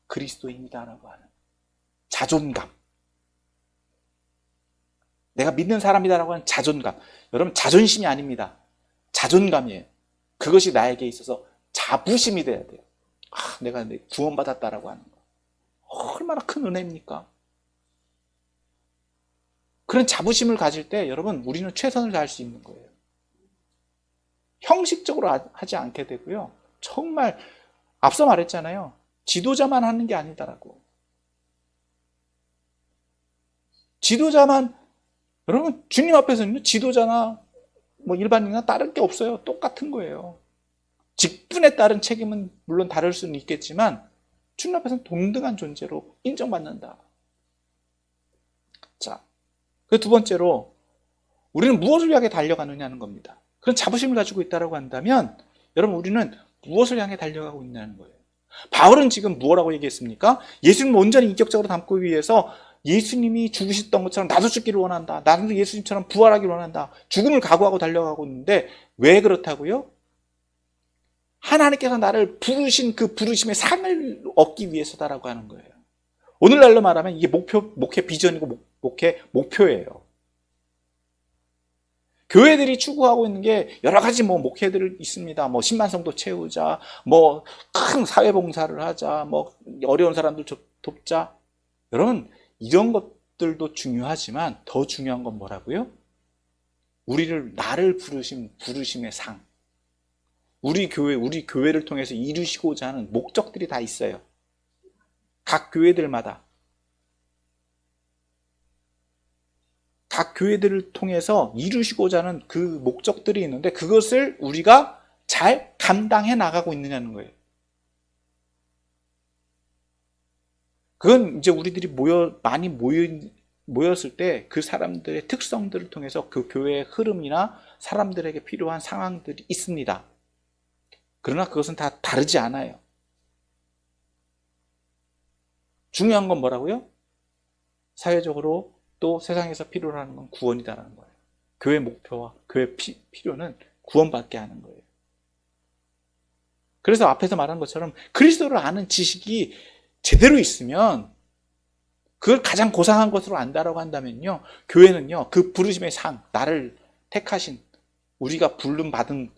그리스도인이다라고 하는 자존감, 내가 믿는 사람이다라고 하는 자존감. 여러분, 자존심이 아닙니다. 자존감이에요. 그것이 나에게 있어서 자부심이 돼야 돼요. 내가 구원받았다라고 하는 거, 얼마나 큰 은혜입니까? 그런 자부심을 가질 때 여러분, 우리는 최선을 다할 수 있는 거예요. 형식적으로 하지 않게 되고요, 정말 앞서 말했잖아요, 지도자만 하는 게 아니다라고. 지도자만, 여러분, 주님 앞에서는 지도자나 뭐 일반인이나 다른 게 없어요. 똑같은 거예요. 직분에 따른 책임은 물론 다를 수는 있겠지만 주님 앞에서는 동등한 존재로 인정받는다. 자, 그 두 번째로 우리는 무엇을 향해 달려가느냐는 겁니다. 그런 자부심을 가지고 있다고 한다면 여러분, 우리는 무엇을 향해 달려가고 있냐는 거예요. 바울은 지금 뭐라고 얘기했습니까? 예수님을 온전히 인격적으로 담고 위해서 예수님이 죽으셨던 것처럼 나도 죽기를 원한다. 나도 예수님처럼 부활하기를 원한다. 죽음을 각오하고 달려가고 있는데 왜 그렇다고요? 하나님께서 나를 부르신 그 부르심의 상을 얻기 위해서다라고 하는 거예요. 오늘날로 말하면 이게 목회 비전이고 목회 목표예요. 교회들이 추구하고 있는 게 여러 가지 목회들이 있습니다. 10만 성도 채우자, 큰 사회봉사를 하자, 어려운 사람들 돕자. 여러분, 이런 것들도 중요하지만 더 중요한 건 뭐라고요? 나를 부르신 부르심의 상. 우리 교회를 통해서 이루시고자 하는 목적들이 다 있어요. 각 교회들마다. 각 교회들을 통해서 이루시고자 하는 그 목적들이 있는데 그것을 우리가 잘 감당해 나가고 있느냐는 거예요. 그건 이제 우리들이 많이 모였을 때 그 사람들의 특성들을 통해서 그 교회의 흐름이나 사람들에게 필요한 상황들이 있습니다. 그러나 그것은 다 다르지 않아요. 중요한 건 뭐라고요? 사회적으로 또 세상에서 필요로 하는 건 구원이다라는 거예요. 교회 목표와 교회 필요는 구원받게 하는 거예요. 그래서 앞에서 말한 것처럼 그리스도를 아는 지식이 제대로 있으면, 그걸 가장 고상한 것으로 안다라고 한다면요, 교회는요, 그 부르심의 상, 나를 택하신, 우리가 부름 받은,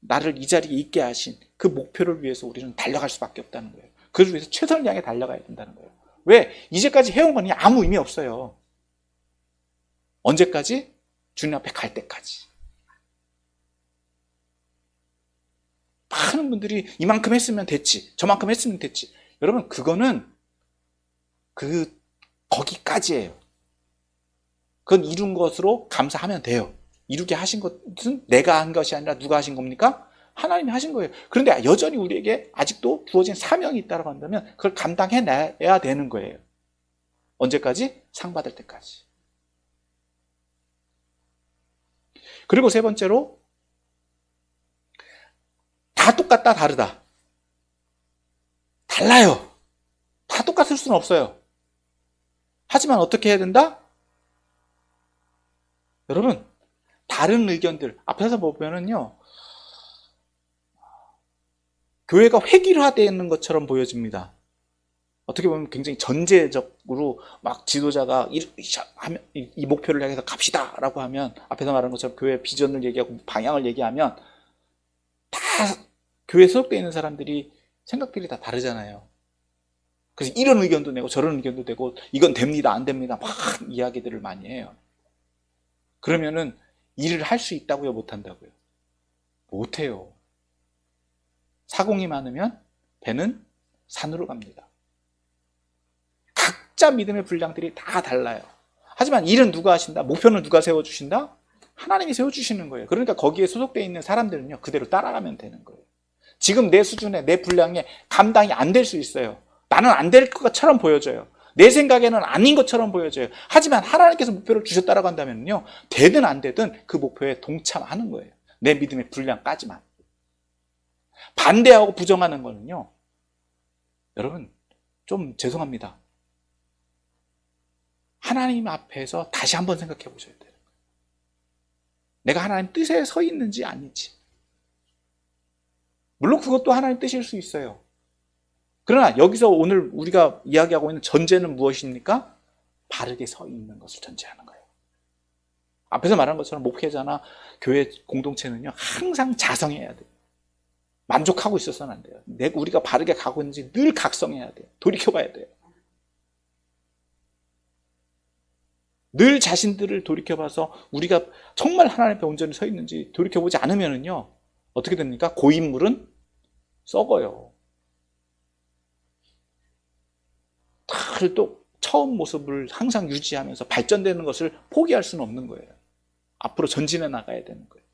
나를 이 자리에 있게 하신 그 목표를 위해서 우리는 달려갈 수밖에 없다는 거예요. 그걸 위해서 최선을 향해 달려가야 된다는 거예요. 왜? 이제까지 해온 건 아무 의미 없어요. 언제까지? 주님 앞에 갈 때까지. 많은 분들이 이만큼 했으면 됐지, 저만큼 했으면 됐지. 여러분, 그거는 거기까지예요. 그건 이룬 것으로 감사하면 돼요. 이루게 하신 것은 내가 한 것이 아니라 누가 하신 겁니까? 하나님이 하신 거예요. 그런데 여전히 우리에게 아직도 주어진 사명이 있다고 한다면 그걸 감당해내야 되는 거예요. 언제까지? 상 받을 때까지. 그리고 세 번째로, 다 똑같다, 다르다. 달라요. 다 똑같을 수는 없어요. 하지만 어떻게 해야 된다? 여러분, 다른 의견들, 앞에서 보면은요, 교회가 획일화되어 것처럼 보여집니다. 어떻게 보면 굉장히 전제적으로 막 지도자가 이 목표를 향해서 갑시다 라고 하면, 앞에서 말한 것처럼 교회 비전을 얘기하고 방향을 얘기하면 교회에 소속되어 있는 사람들이 생각들이 다 다르잖아요. 그래서 이런 의견도 내고 저런 의견도 내고 이건 됩니다, 안 됩니다 막 이야기들을 많이 해요. 그러면은 일을 할 수 있다고요, 못 한다고요? 못 해요. 사공이 많으면 배는 산으로 갑니다. 각자 믿음의 분량들이 다 달라요. 하지만 일은 누가 하신다? 목표는 누가 세워주신다? 하나님이 세워주시는 거예요. 그러니까 거기에 소속되어 있는 사람들은요, 그대로 따라가면 되는 거예요. 지금 내 수준에, 내 분량에 감당이 안 될 수 있어요. 나는 안 될 것처럼 보여져요. 내 생각에는 아닌 것처럼 보여져요. 하지만 하나님께서 목표를 주셨다고 한다면요, 되든 안 되든 그 목표에 동참하는 거예요. 내 믿음의 분량까지만. 반대하고 부정하는 거는요, 여러분 좀 죄송합니다. 하나님 앞에서 다시 한번 생각해 보셔야 돼요. 내가 하나님 뜻에 서 있는지 아닌지. 물론 그것도 하나님 뜻일 수 있어요. 그러나 여기서 오늘 우리가 이야기하고 있는 전제는 무엇입니까? 바르게 서 있는 것을 전제하는 거예요. 앞에서 말한 것처럼 목회자나 교회 공동체는요, 항상 자성해야 돼요. 만족하고 있어서는 안 돼요. 우리가 바르게 가고 있는지 늘 각성해야 돼요. 돌이켜봐야 돼요. 늘 자신들을 돌이켜봐서 우리가 정말 하나님 앞에 온전히 서 있는지 돌이켜보지 않으면은요, 어떻게 됩니까? 고인물은 썩어요. 또 처음 모습을 항상 유지하면서 발전되는 것을 포기할 수는 없는 거예요. 앞으로 전진해 나가야 되는 거예요.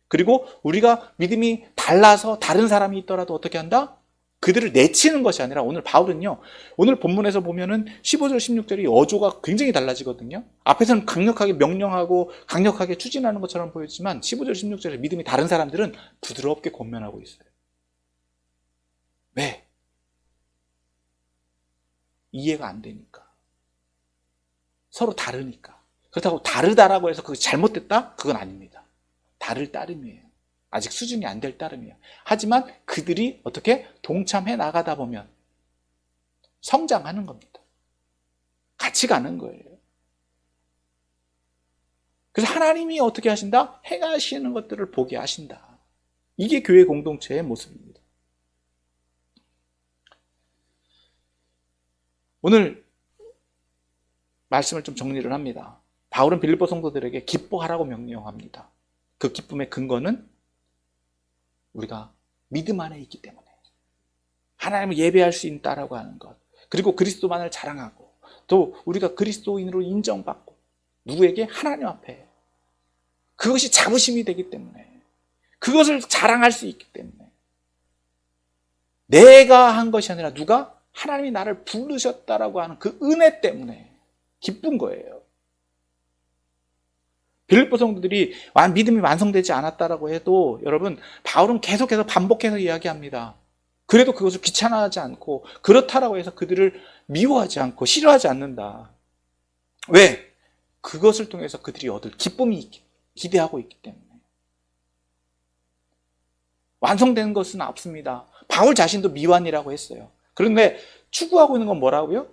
그리고 우리가 믿음이 달라서 다른 사람이 있더라도 어떻게 한다? 그들을 내치는 것이 아니라, 오늘 바울은요, 오늘 본문에서 보면은 15절 16절이 어조가 굉장히 달라지거든요. 앞에서는 강력하게 명령하고 강력하게 추진하는 것처럼 보였지만 15절 16절에 믿음이 다른 사람들은 부드럽게 권면하고 있어요. 왜? 이해가 안 되니까. 서로 다르니까. 그렇다고 다르다라고 해서 그게 잘못됐다? 그건 아닙니다. 다를 따름이에요. 아직 수준이 안 될 따름이에요. 하지만 그들이 어떻게 동참해 나가다 보면 성장하는 겁니다. 같이 가는 거예요. 그래서 하나님이 어떻게 하신다? 행하시는 것들을 보게 하신다. 이게 교회 공동체의 모습입니다. 오늘 말씀을 좀 정리를 합니다. 바울은 빌립보 성도들에게 기뻐하라고 명령합니다. 그 기쁨의 근거는 우리가 믿음 안에 있기 때문에, 하나님을 예배할 수 있다라고 하는 것, 그리고 그리스도만을 자랑하고, 또 우리가 그리스도인으로 인정받고, 누구에게? 하나님 앞에. 그것이 자부심이 되기 때문에, 그것을 자랑할 수 있기 때문에, 내가 한 것이 아니라 누가? 하나님이 나를 부르셨다라고 하는 그 은혜 때문에 기쁜 거예요. 빌립보 성도들이 믿음이 완성되지 않았다라고 해도, 여러분, 바울은 계속해서 반복해서 이야기합니다. 그래도 그것을 귀찮아하지 않고, 그렇다라고 해서 그들을 미워하지 않고 싫어하지 않는다. 왜? 그것을 통해서 그들이 얻을 기쁨이 기대하고 있기 때문에. 완성된 것은 없습니다. 바울 자신도 미완이라고 했어요. 그런데 추구하고 있는 건 뭐라고요?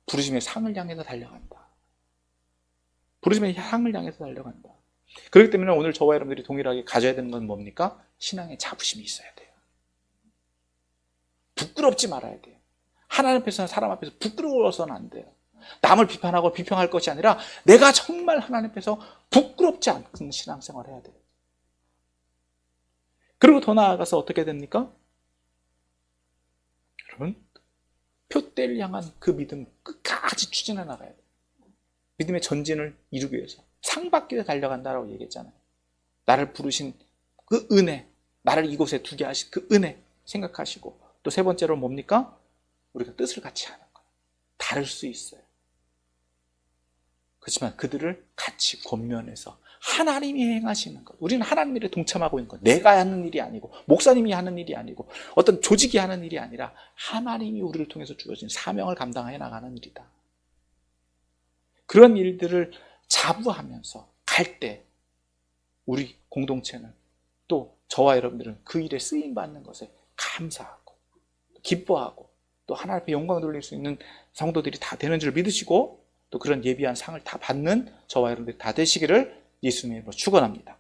부르심의 상을 향해서 달려간다. 부르심의 상을 향해서 달려간다. 그렇기 때문에 오늘 저와 여러분들이 동일하게 가져야 되는 건 뭡니까? 신앙의 자부심이 있어야 돼요. 부끄럽지 말아야 돼요. 하나님 앞에서나 사람 앞에서 부끄러워서는 안 돼요. 남을 비판하고 비평할 것이 아니라 내가 정말 하나님 앞에서 부끄럽지 않은 신앙생활을 해야 돼요. 그리고 더 나아가서 어떻게 됩니까? 여러분, 표대를 향한 그 믿음 끝까지 추진해 나가야 돼요. 믿음의 전진을 이루기 위해서 상 받기 위해 달려간다라고 얘기했잖아요. 나를 부르신 그 은혜, 나를 이곳에 두게 하신 그 은혜 생각하시고, 또 세 번째로 뭡니까? 우리가 뜻을 같이 하는 거예요. 다를 수 있어요. 그렇지만 그들을 같이 권면해서 하나님이 행하시는 것, 우리는 하나님 일에 동참하고 있는 것, 내가 하는 일이 아니고 목사님이 하는 일이 아니고 어떤 조직이 하는 일이 아니라 하나님이 우리를 통해서 주어진 사명을 감당해 나가는 일이다. 그런 일들을 자부하면서 갈 때 우리 공동체는, 또 저와 여러분들은 그 일에 쓰임받는 것에 감사하고 기뻐하고, 또 하나님 앞에 영광을 돌릴 수 있는 성도들이 다 되는 줄 믿으시고, 또 그런 예비한 상을 다 받는 저와 여러분들이 다 되시기를 예수님의 이름으로 축원합니다.